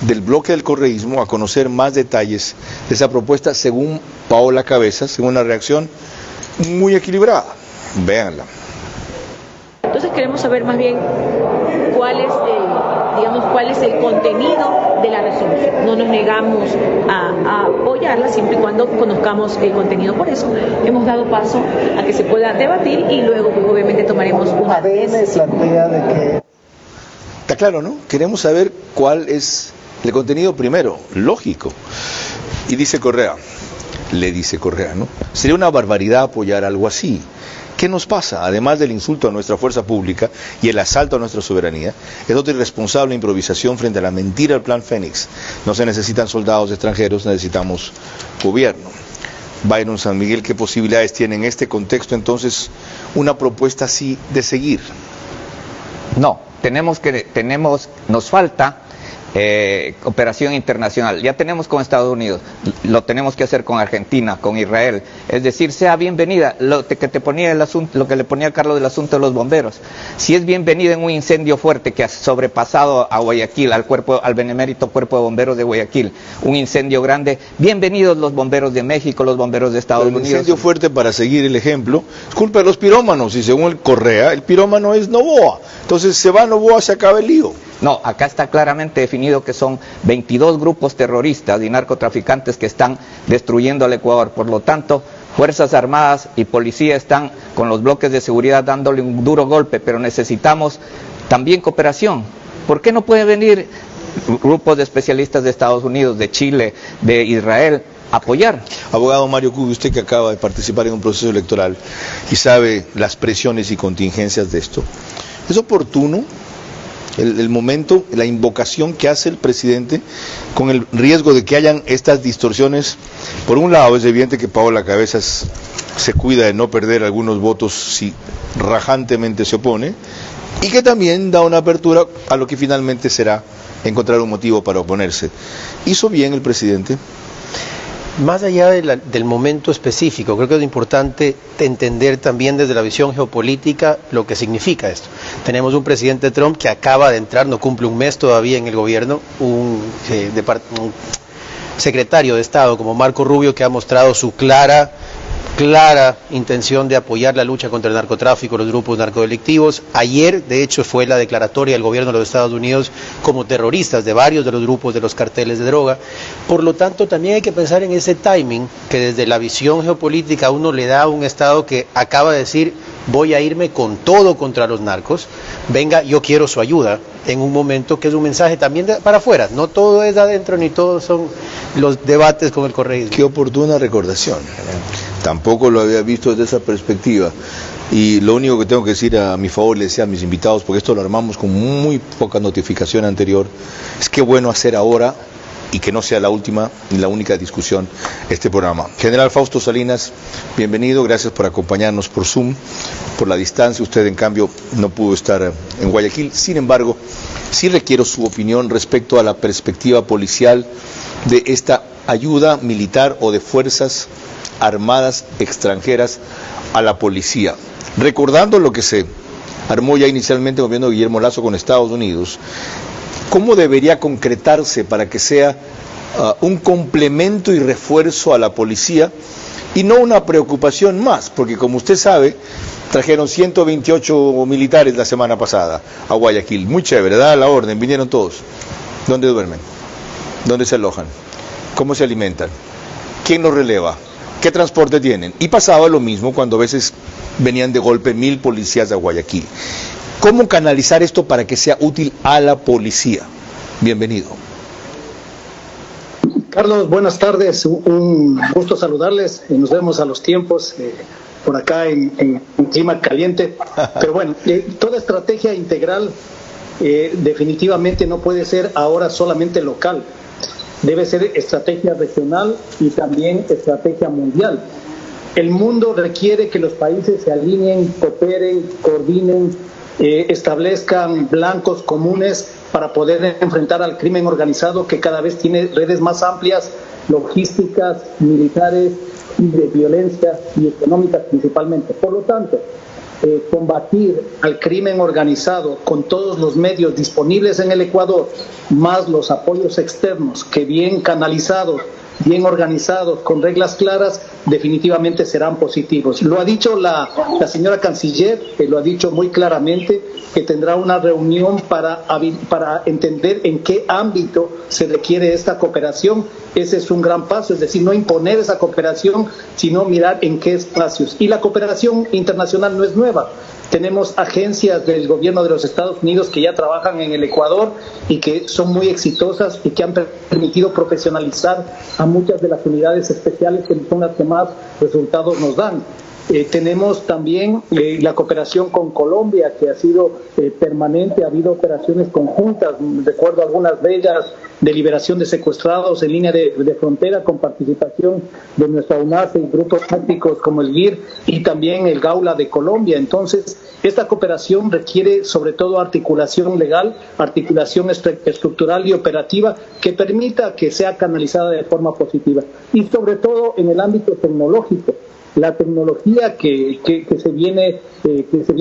A: del bloque del correísmo a conocer más detalles de esa propuesta según Paola Cabezas, según una reacción muy equilibrada. Véanla.
S: Entonces queremos saber más bien cuál es el contenido de la resolución. No nos negamos a apoyarla siempre y cuando conozcamos el contenido. Por eso hemos dado paso a que se pueda debatir y luego pues, obviamente tomaremos una decisión.
A: Plantea de que... Está claro, ¿no? Queremos saber cuál es el contenido primero, lógico. Y dice Correa, le dice Correa, ¿no? Sería una barbaridad apoyar algo así. ¿Qué nos pasa? Además del insulto a nuestra fuerza pública y el asalto a nuestra soberanía, es otra irresponsable improvisación frente a la mentira del Plan Fénix. No se necesitan soldados extranjeros, necesitamos gobierno. Byron San Miguel, ¿qué posibilidades tiene en este contexto entonces una propuesta así de seguir?
F: No, nos falta cooperación internacional. Ya tenemos con Estados Unidos, lo tenemos que hacer con Argentina, con Israel. Es decir, sea bienvenida lo que le ponía Carlos del asunto de los bomberos. Si es bienvenida en un incendio fuerte que ha sobrepasado a Guayaquil, al benemérito Cuerpo de Bomberos de Guayaquil, un incendio grande, bienvenidos los bomberos de México, los bomberos de Estados Unidos.
A: Un incendio fuerte, para seguir el ejemplo, es culpa de los pirómanos, y según el Correa, el pirómano es Noboa. Entonces se va Noboa, se acaba el lío.
F: No, acá está claramente definido que son 22 grupos terroristas y narcotraficantes que están destruyendo al Ecuador. Por lo tanto, Fuerzas Armadas y Policía están con los bloques de seguridad dándole un duro golpe, pero necesitamos también cooperación. ¿Por qué no pueden venir grupos de especialistas de Estados Unidos, de Chile, de Israel, a apoyar?
A: Abogado Mario Cubi, usted que acaba de participar en un proceso electoral y sabe las presiones y contingencias de esto, ¿es oportuno el momento, la invocación que hace el presidente con el riesgo de que hayan estas distorsiones? Por un lado, es evidente que Paola Cabezas se cuida de no perder algunos votos si rajantemente se opone, y que también da una apertura a lo que finalmente será encontrar un motivo para oponerse. ¿Hizo bien el presidente?
G: Más allá del momento específico, creo que es importante entender también desde la visión geopolítica lo que significa esto. Tenemos un presidente Trump que acaba de entrar, no cumple un mes todavía en el gobierno, un secretario de Estado como Marco Rubio que ha mostrado su clara intención de apoyar la lucha contra el narcotráfico, los grupos narcodelictivos. Ayer, de hecho, fue la declaratoria del gobierno de los Estados Unidos como terroristas de varios de los grupos de los carteles de droga. Por lo tanto, también hay que pensar en ese timing que desde la visión geopolítica uno le da a un Estado que acaba de decir: voy a irme con todo contra los narcos, venga, yo quiero su ayuda, en un momento que es un mensaje también para afuera. No todo es adentro, ni todos son los debates con el correísmo.
A: Qué oportuna recordación. Tampoco lo había visto desde esa perspectiva. Y lo único que tengo que decir a mi favor, le decía a mis invitados, porque esto lo armamos con muy poca notificación anterior, es que bueno hacer ahora y que no sea la última ni la única discusión este programa. General Fausto Salinas, bienvenido, gracias por acompañarnos por Zoom, por la distancia. Usted, en cambio, no pudo estar en Guayaquil. Sin embargo, sí requiero su opinión respecto a la perspectiva policial de esta ayuda militar o de fuerzas armadas extranjeras a la policía. Recordando lo que se armó ya inicialmente el gobierno de Guillermo Lasso con Estados Unidos, ¿cómo debería concretarse para que sea un complemento y refuerzo a la policía y no una preocupación más? Porque, como usted sabe, trajeron 128 militares la semana pasada a Guayaquil. Muy chévere, dada la orden, vinieron todos. ¿Dónde duermen? ¿Dónde se alojan? ¿Cómo se alimentan? ¿Quién los releva? ¿Qué transporte tienen? Y pasaba lo mismo cuando a veces venían de golpe 1000 policías a Guayaquil. ¿Cómo canalizar esto para que sea útil a la policía? Bienvenido.
T: Carlos, buenas tardes. Un gusto saludarles. Nos vemos a los tiempos por acá en clima caliente. Pero bueno, toda estrategia integral definitivamente no puede ser ahora solamente local. Debe ser estrategia regional y también estrategia mundial. El mundo requiere que los países se alineen, cooperen, coordinen, establezcan blancos comunes para poder enfrentar al crimen organizado, que cada vez tiene redes más amplias, logísticas, militares, y de violencia y económicas principalmente. Por lo tanto, combatir al crimen organizado con todos los medios disponibles en el Ecuador, más los apoyos externos que bien canalizados, bien organizados, con reglas claras, definitivamente serán positivos. Lo ha dicho la señora canciller, lo ha dicho muy claramente, que tendrá una reunión para entender en qué ámbito se requiere esta cooperación. Ese es un gran paso, es decir, no imponer esa cooperación, sino mirar en qué espacios. Y la cooperación internacional no es nueva. Tenemos agencias del gobierno de los Estados Unidos que ya trabajan en el Ecuador y que son muy exitosas y que han permitido profesionalizar a muchas de las unidades especiales que son las que más resultados nos dan. Tenemos también la cooperación con Colombia, que ha sido permanente, ha habido operaciones conjuntas, recuerdo algunas de ellas, de liberación de secuestrados en línea de frontera, con participación de nuestra UNASE y grupos tácticos como el GIR y también el GAULA de Colombia. Entonces, esta cooperación requiere sobre todo articulación legal, articulación estructural y operativa que permita que sea canalizada de forma positiva. Y sobre todo en el ámbito tecnológico. La tecnología que se viene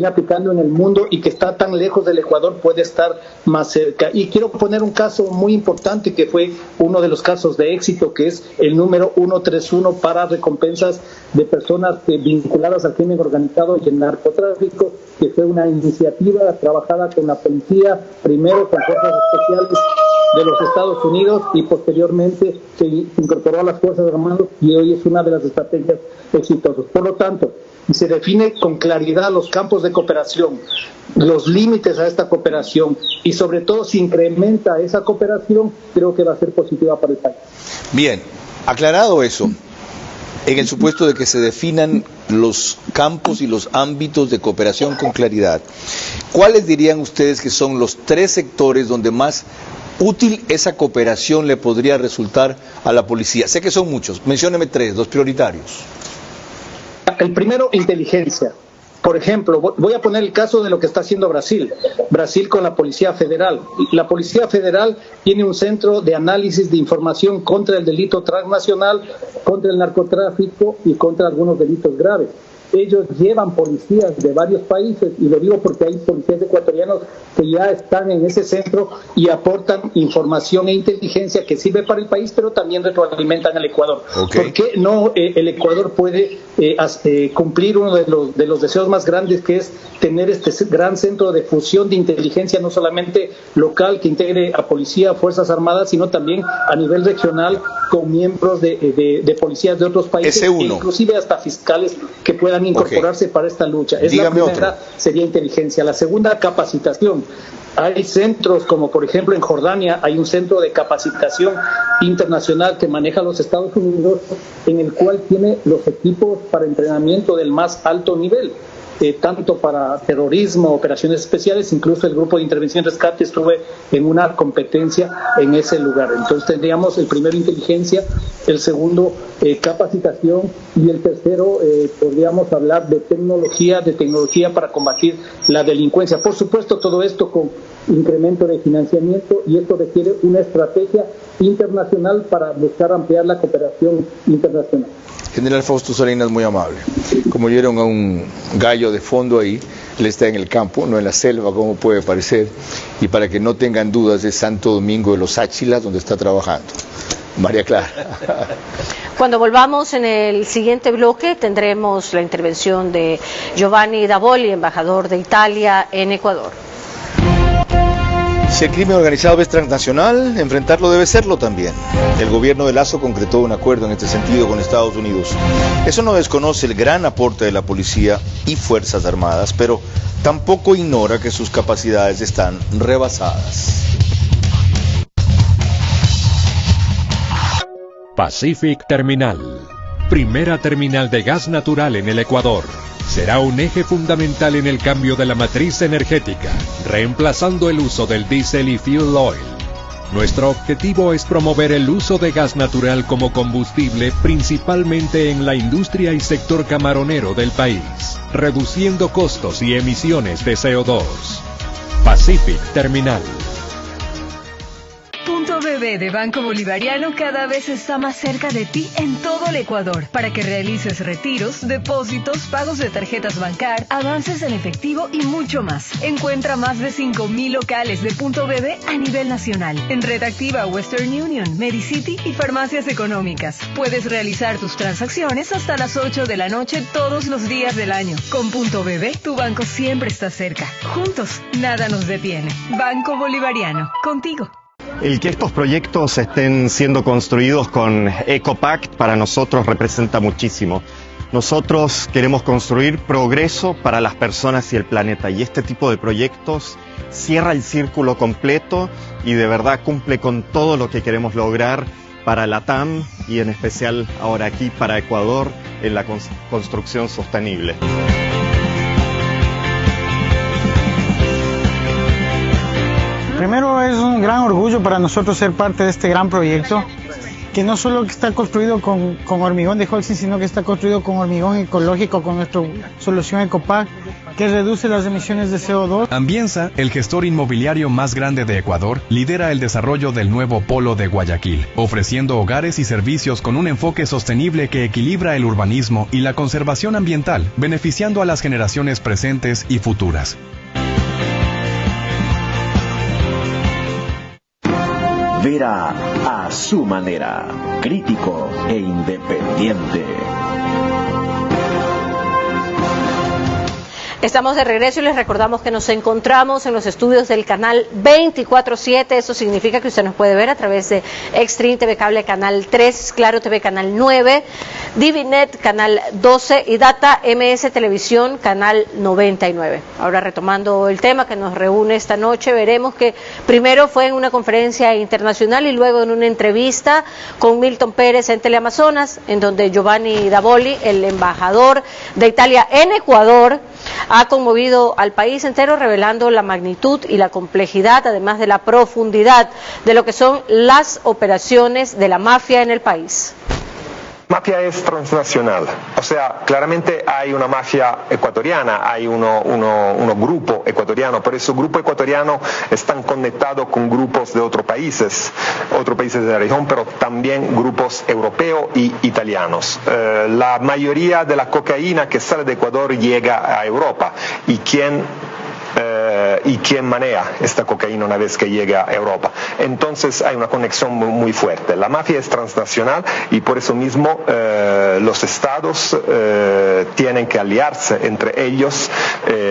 T: aplicando en el mundo y que está tan lejos del Ecuador puede estar más cerca. Y quiero poner un caso muy importante que fue uno de los casos de éxito, que es el número 131 para recompensas de personas vinculadas al crimen organizado y el narcotráfico, que fue una iniciativa trabajada con la policía, primero con fuerzas especiales de los Estados Unidos y posteriormente se incorporó a las Fuerzas Armadas, y hoy es una de las estrategias exitosas. Por lo tanto, se define con claridad los campos de cooperación, los límites a esta cooperación y sobre todo si incrementa esa cooperación, creo que va a ser positiva para el país.
A: Bien, aclarado eso, en el supuesto de que se definan los campos y los ámbitos de cooperación con claridad, ¿cuáles dirían ustedes que son los 3 sectores donde más útil esa cooperación le podría resultar a la policía? Sé que son muchos, mencióneme 3, los prioritarios.
T: El primero, inteligencia. Por ejemplo, voy a poner el caso de lo que está haciendo Brasil. Brasil con la Policía Federal. La Policía Federal tiene un centro de análisis de información contra el delito transnacional, contra el narcotráfico y contra algunos delitos graves. Ellos llevan policías de varios países, y lo digo porque hay policías ecuatorianos que ya están en ese centro y aportan información e inteligencia que sirve para el país, pero también retroalimentan al Ecuador. Okay. ¿Por qué no el Ecuador puede cumplir uno de los deseos más grandes, que es tener este gran centro de fusión de inteligencia, no solamente local, que integre a policía, fuerzas armadas, sino también a nivel regional, con miembros de policías de otros países, inclusive hasta fiscales que puedan podrían incorporarse para esta lucha. La primera sería inteligencia. La segunda, capacitación. Hay centros como por ejemplo en Jordania hay un centro de capacitación internacional que maneja los Estados Unidos, en el cual tiene los equipos para entrenamiento del más alto nivel. Tanto para terrorismo, operaciones especiales, incluso el grupo de intervención y rescate estuve en una competencia en ese lugar. Entonces tendríamos el primero inteligencia, el segundo capacitación y el tercero podríamos hablar de tecnología para combatir la delincuencia. Por supuesto, todo esto con incremento de financiamiento, y esto requiere una estrategia internacional para buscar ampliar la cooperación internacional.
A: General Fausto Salinas, muy amable. Como oyeron a un gallo de fondo ahí, él está en el campo, no en la selva, como puede parecer, y para que no tengan dudas, es Santo Domingo de los Áchilas, donde está trabajando. María Clara.
H: Cuando volvamos en el siguiente bloque, tendremos la intervención de Giovanni Davoli, embajador de Italia en Ecuador.
A: Si el crimen organizado es transnacional, enfrentarlo debe serlo también. El gobierno de Lasso concretó un acuerdo en este sentido con Estados Unidos. Eso no desconoce el gran aporte de la policía y Fuerzas Armadas, pero tampoco ignora que sus capacidades están rebasadas.
O: Pacific Terminal, primera terminal de gas natural en el Ecuador. Será un eje fundamental en el cambio de la matriz energética, reemplazando el uso del diésel y fuel oil. Nuestro objetivo es promover el uso de gas natural como combustible, principalmente en la industria y sector camaronero del país, reduciendo costos y emisiones de CO2. Pacific Terminal.
C: Punto BB de Banco Bolivariano cada vez está más cerca de ti en todo el Ecuador para que realices retiros, depósitos, pagos de tarjetas Bancar, avances en efectivo y mucho más. Encuentra más de 5,000 locales de Punto BB a nivel nacional en Red Activa, Western Union, Medicity y farmacias económicas. Puedes realizar tus transacciones hasta las 8 de la noche todos los días del año. Con Punto BB, tu banco siempre está cerca. Juntos, nada nos detiene. Banco Bolivariano, contigo.
U: El que estos proyectos estén siendo construidos con EcoPact para nosotros representa muchísimo. Nosotros queremos construir progreso para las personas y el planeta, y este tipo de proyectos cierra el círculo completo y de verdad cumple con todo lo que queremos lograr para LATAM y en especial ahora aquí para Ecuador en la construcción sostenible.
V: Primero, es un gran orgullo para nosotros ser parte de este gran proyecto, que no solo está construido con hormigón de Holcim, sino que está construido con hormigón ecológico, con nuestra solución EcoPact, que reduce las emisiones de CO2.
D: Ambienza, el gestor inmobiliario más grande de Ecuador, lidera el desarrollo del nuevo polo de Guayaquil, ofreciendo hogares y servicios con un enfoque sostenible que equilibra el urbanismo y la conservación ambiental, beneficiando a las generaciones presentes y futuras.
B: Vera a su manera, crítico e independiente.
H: Estamos de regreso y les recordamos que nos encontramos en los estudios del canal 24/7. Eso significa que usted nos puede ver a través de Extreme TV Cable Canal 3, Claro TV Canal 9, Divinet Canal 12 y Data MS Televisión Canal 99. Ahora, retomando el tema que nos reúne esta noche, veremos que primero fue en una conferencia internacional y luego en una entrevista con Milton Pérez en Teleamazonas, en donde Giovanni Davoli, el embajador de Italia en Ecuador, ha conmovido al país entero, revelando la magnitud y la complejidad, además de la profundidad de lo que son las operaciones de la mafia en el país.
W: Mafia es transnacional, o sea, claramente hay una mafia ecuatoriana, hay uno grupo ecuatoriano, pero esos grupos ecuatorianos están conectados con grupos de otros países de la región, pero también grupos europeos y italianos. La mayoría de la cocaína que sale de Ecuador llega a Europa, y quien y quién maneja esta cocaína una vez que llega a Europa. Entonces hay una conexión muy fuerte. La mafia es transnacional y por eso mismo los estados tienen que aliarse entre ellos.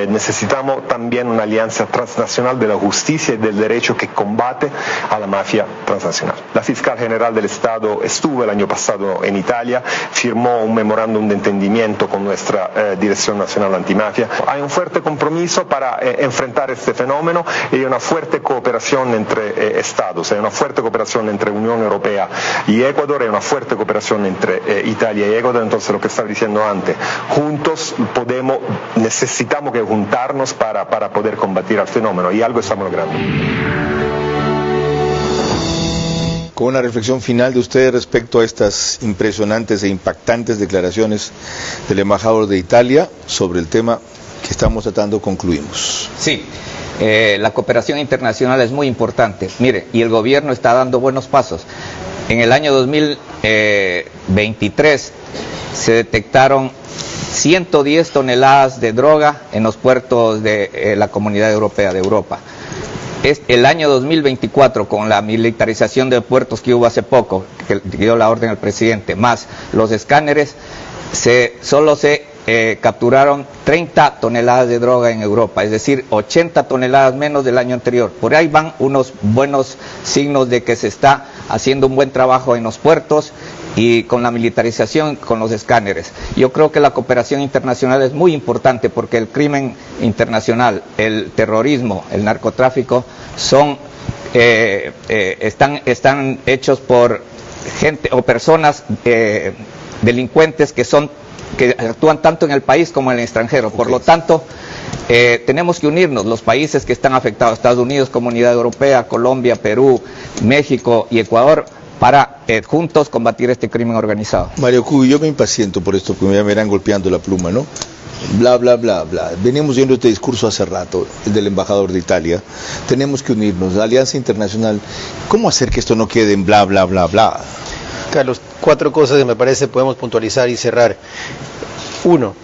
W: Necesitamos también una alianza transnacional de la justicia y del derecho que combate a la mafia transnacional. La fiscal general del Estado estuvo el año pasado en Italia, firmó un memorándum de entendimiento con nuestra Dirección Nacional Antimafia. Hay un fuerte compromiso para enfrentar este fenómeno y hay una fuerte cooperación entre estados, hay una fuerte cooperación entre Unión Europea y Ecuador, hay una fuerte cooperación entre Italia y Ecuador. Entonces, lo que estaba diciendo antes, juntos necesitamos que juntarnos para poder combatir al fenómeno, y algo estamos logrando.
A: Con una reflexión final de ustedes respecto a estas impresionantes e impactantes declaraciones del embajador de Italia sobre el tema que estamos tratando, concluimos.
F: Sí, la cooperación internacional es muy importante. Mire, y el gobierno está dando buenos pasos. En el año 2023 se detectaron 110 toneladas de droga en los puertos de la Comunidad Europea de Europa. El año 2024, con la militarización de puertos que hubo hace poco, que dio la orden al presidente, más los escáneres, solo se capturaron 30 toneladas de droga en Europa, es decir, 80 toneladas menos del año anterior. Por ahí van unos buenos signos de que se está haciendo un buen trabajo en los puertos y con la militarización, con los escáneres. Yo creo que la cooperación internacional es muy importante porque el crimen internacional, el terrorismo, el narcotráfico están hechos por gente o personas delincuentes que actúan tanto en el país como en el extranjero. Por lo tanto, tenemos que unirnos, los países que están afectados, Estados Unidos, Comunidad Europea, Colombia, Perú, México y Ecuador, para juntos combatir este crimen organizado.
A: Mario Cubi, yo me impaciento por esto, porque ya me irán golpeando la pluma, ¿no? Bla, bla, bla, bla. Venimos viendo este discurso hace rato, el del embajador de Italia. Tenemos que unirnos, la Alianza Internacional. ¿Cómo hacer que esto no quede en bla, bla, bla, bla?
G: Carlos, 4 cosas que me parece podemos puntualizar y cerrar. 1,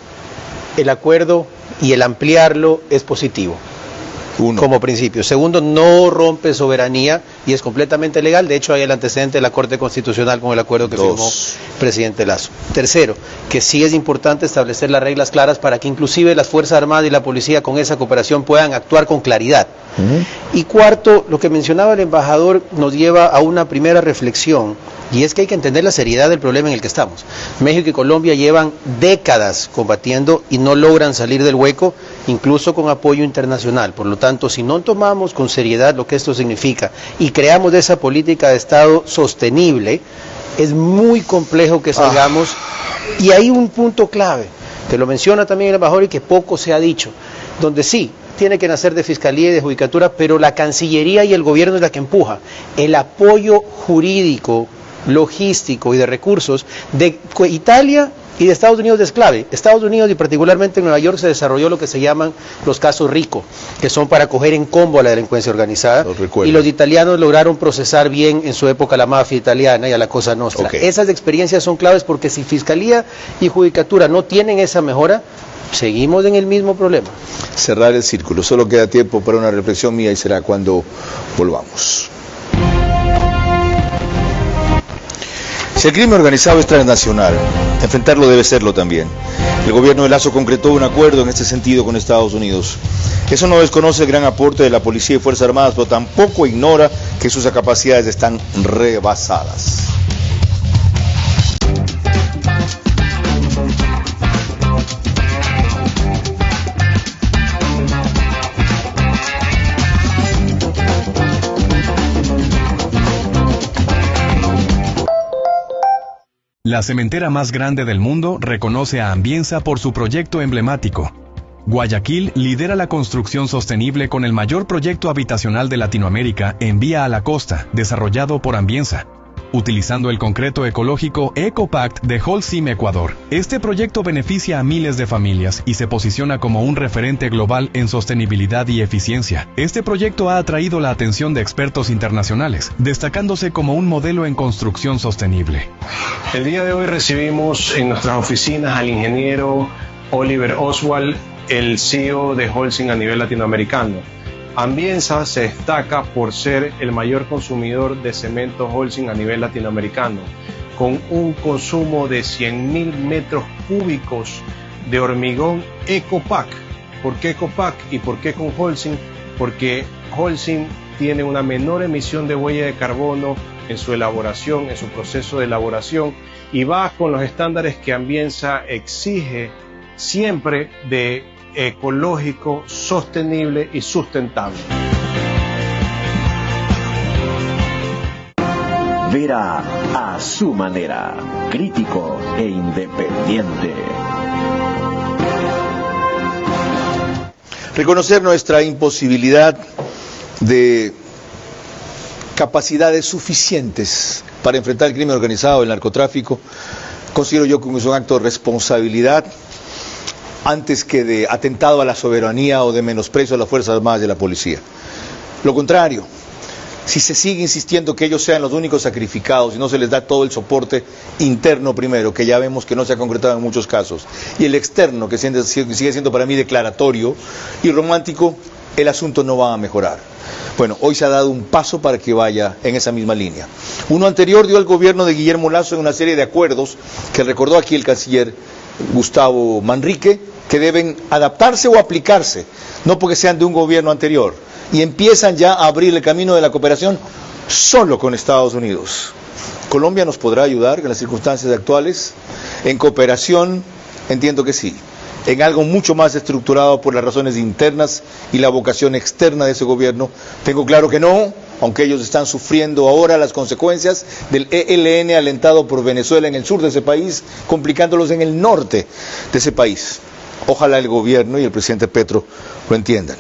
G: el acuerdo y el ampliarlo es positivo. Como principio. 2, no rompe soberanía y es completamente legal. De hecho, hay el antecedente de la Corte Constitucional con el acuerdo que firmó el presidente Lasso. 3, que sí es importante establecer las reglas claras para que inclusive las Fuerzas Armadas y la Policía con esa cooperación puedan actuar con claridad. Y 4, lo que mencionaba el embajador nos lleva a una primera reflexión, y es que hay que entender la seriedad del problema en el que estamos. México y Colombia llevan décadas combatiendo y no logran salir del hueco, incluso con apoyo internacional. Por lo tanto, si no tomamos con seriedad lo que esto significa y creamos esa política de Estado sostenible, es muy complejo que salgamos. Y hay un punto clave, que lo menciona también el embajador y que poco se ha dicho, donde sí, tiene que nacer de Fiscalía y de Judicatura, pero la Cancillería y el gobierno es la que empuja. El apoyo jurídico, logístico y de recursos de Italia y de Estados Unidos es clave. Estados Unidos y particularmente en Nueva York se desarrolló lo que se llaman los casos RICO, que son para coger en combo a la delincuencia organizada, y los italianos lograron procesar bien en su época a la mafia italiana y a la Cosa Nostra. Esas experiencias son claves porque si Fiscalía y Judicatura no tienen esa mejora, seguimos en el mismo problema.
A: Cerrar el círculo, solo queda tiempo para una reflexión mía y será cuando volvamos. Si el crimen organizado es transnacional, enfrentarlo debe serlo también. El gobierno de Lasso concretó un acuerdo en este sentido con Estados Unidos. Eso no desconoce el gran aporte de la policía y Fuerzas Armadas, pero tampoco ignora que sus capacidades están rebasadas.
D: La cementera más grande del mundo reconoce a Ambienza por su proyecto emblemático. Guayaquil lidera la construcción sostenible con el mayor proyecto habitacional de Latinoamérica en Vía a la Costa, desarrollado por Ambienza, utilizando el concreto ecológico EcoPact de Holcim, Ecuador. Este proyecto beneficia a miles de familias y se posiciona como un referente global en sostenibilidad y eficiencia. Este proyecto ha atraído la atención de expertos internacionales, destacándose como un modelo en construcción sostenible.
P: El día de hoy recibimos en nuestras oficinas al ingeniero Oliver Oswald, el CEO de Holcim a nivel latinoamericano. Ambienza se destaca por ser el mayor consumidor de cemento Holcim a nivel latinoamericano, con un consumo de 100.000 metros cúbicos de hormigón Ecopack. ¿Por qué Ecopack y por qué con Holcim? Porque Holcim tiene una menor emisión de huella de carbono en su elaboración, en su proceso de elaboración, y va con los estándares que Ambienza exige siempre de ecológico, sostenible y sustentable.
B: Vera a su manera, crítico e independiente.
A: Reconocer nuestra imposibilidad de capacidades suficientes para enfrentar el crimen organizado, el narcotráfico, considero yo que es un acto de responsabilidad antes que de atentado a la soberanía o de menosprecio a las Fuerzas Armadas y a la policía. Lo contrario, si se sigue insistiendo que ellos sean los únicos sacrificados y no se les da todo el soporte interno primero, que ya vemos que no se ha concretado en muchos casos, y el externo, que sigue siendo para mí declaratorio y romántico, el asunto no va a mejorar. Bueno, hoy se ha dado un paso para que vaya en esa misma línea. Uno anterior dio al gobierno de Guillermo Lasso en una serie de acuerdos que recordó aquí el canciller Gustavo Manrique, que deben adaptarse o aplicarse, no porque sean de un gobierno anterior, y empiezan ya a abrir el camino de la cooperación solo con Estados Unidos. ¿Colombia nos podrá ayudar en las circunstancias actuales? En cooperación, entiendo que sí. En algo mucho más estructurado por las razones internas y la vocación externa de ese gobierno, tengo claro que no, aunque ellos están sufriendo ahora las consecuencias del ELN alentado por Venezuela en el sur de ese país, complicándolos en el norte de ese país. Ojalá el gobierno y el presidente Petro lo entiendan.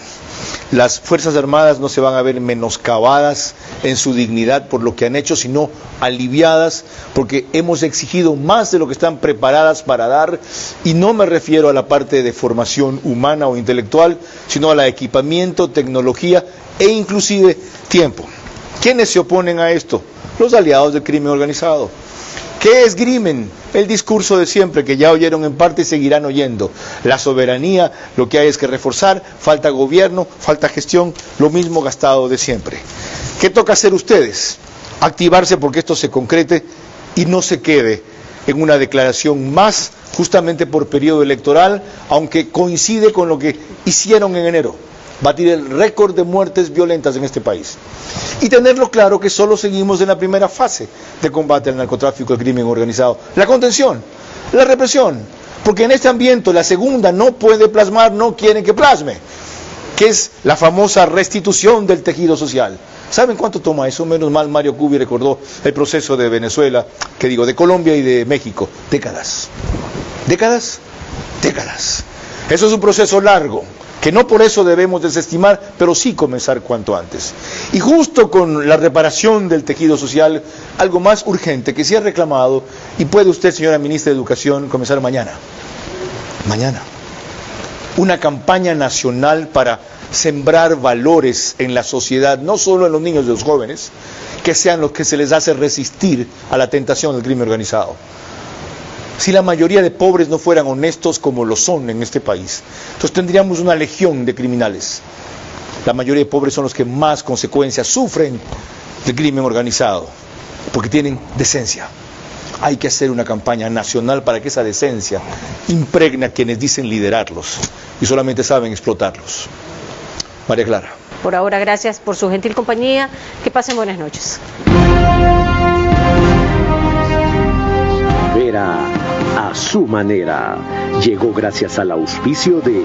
A: Las Fuerzas Armadas no se van a ver menoscabadas en su dignidad por lo que han hecho, sino aliviadas porque hemos exigido más de lo que están preparadas para dar, y no me refiero a la parte de formación humana o intelectual, sino a la equipamiento, tecnología e inclusive tiempo. ¿Quiénes se oponen a esto? Los aliados del crimen organizado. ¿Qué esgrimen? El discurso de siempre que ya oyeron en parte y seguirán oyendo. La soberanía, lo que hay es que reforzar, falta gobierno, falta gestión, lo mismo gastado de siempre. ¿Qué toca hacer ustedes? Activarse porque esto se concrete y no se quede en una declaración más, justamente por periodo electoral, aunque coincide con lo que hicieron en enero. Batir el récord de muertes violentas en este país. Y tenerlo claro que solo seguimos en la primera fase de combate al narcotráfico y al crimen organizado. La contención, la represión, porque en este ambiente la segunda no puede plasmar, no quieren que plasme, que es la famosa restitución del tejido social. ¿Saben cuánto toma eso? Menos mal Mario Cubi recordó el proceso de Venezuela, de Colombia y de México. Décadas. ¿Décadas? Décadas. Eso es un proceso largo, que no por eso debemos desestimar, pero sí comenzar cuanto antes. Y justo con la reparación del tejido social, algo más urgente que sí ha reclamado, y puede usted, señora ministra de Educación, comenzar mañana. Mañana. Una campaña nacional para sembrar valores en la sociedad, no solo en los niños y los jóvenes, que sean los que se les hace resistir a la tentación del crimen organizado. Si la mayoría de pobres no fueran honestos como lo son en este país, entonces tendríamos una legión de criminales. La mayoría de pobres son los que más consecuencias sufren del crimen organizado, porque tienen decencia. Hay que hacer una campaña nacional para que esa decencia impregne a quienes dicen liderarlos y solamente saben explotarlos. María Clara.
H: Por ahora, gracias por su gentil compañía. Que pasen buenas noches.
B: Vera a su manera llegó gracias al auspicio de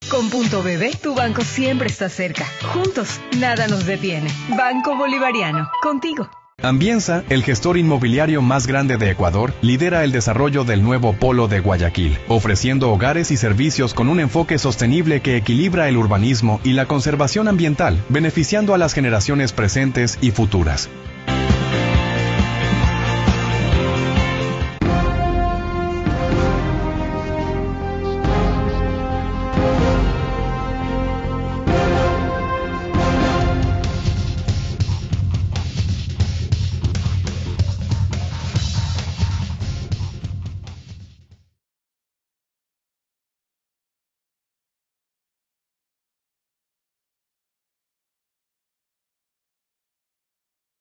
C: Con Punto BB, tu banco siempre está cerca. Juntos, nada nos detiene. Banco Bolivariano, contigo.
D: Ambienza, el gestor inmobiliario más grande de Ecuador, lidera el desarrollo del nuevo polo de Guayaquil, ofreciendo hogares y servicios con un enfoque sostenible que equilibra el urbanismo y la conservación ambiental, beneficiando a las generaciones presentes y futuras.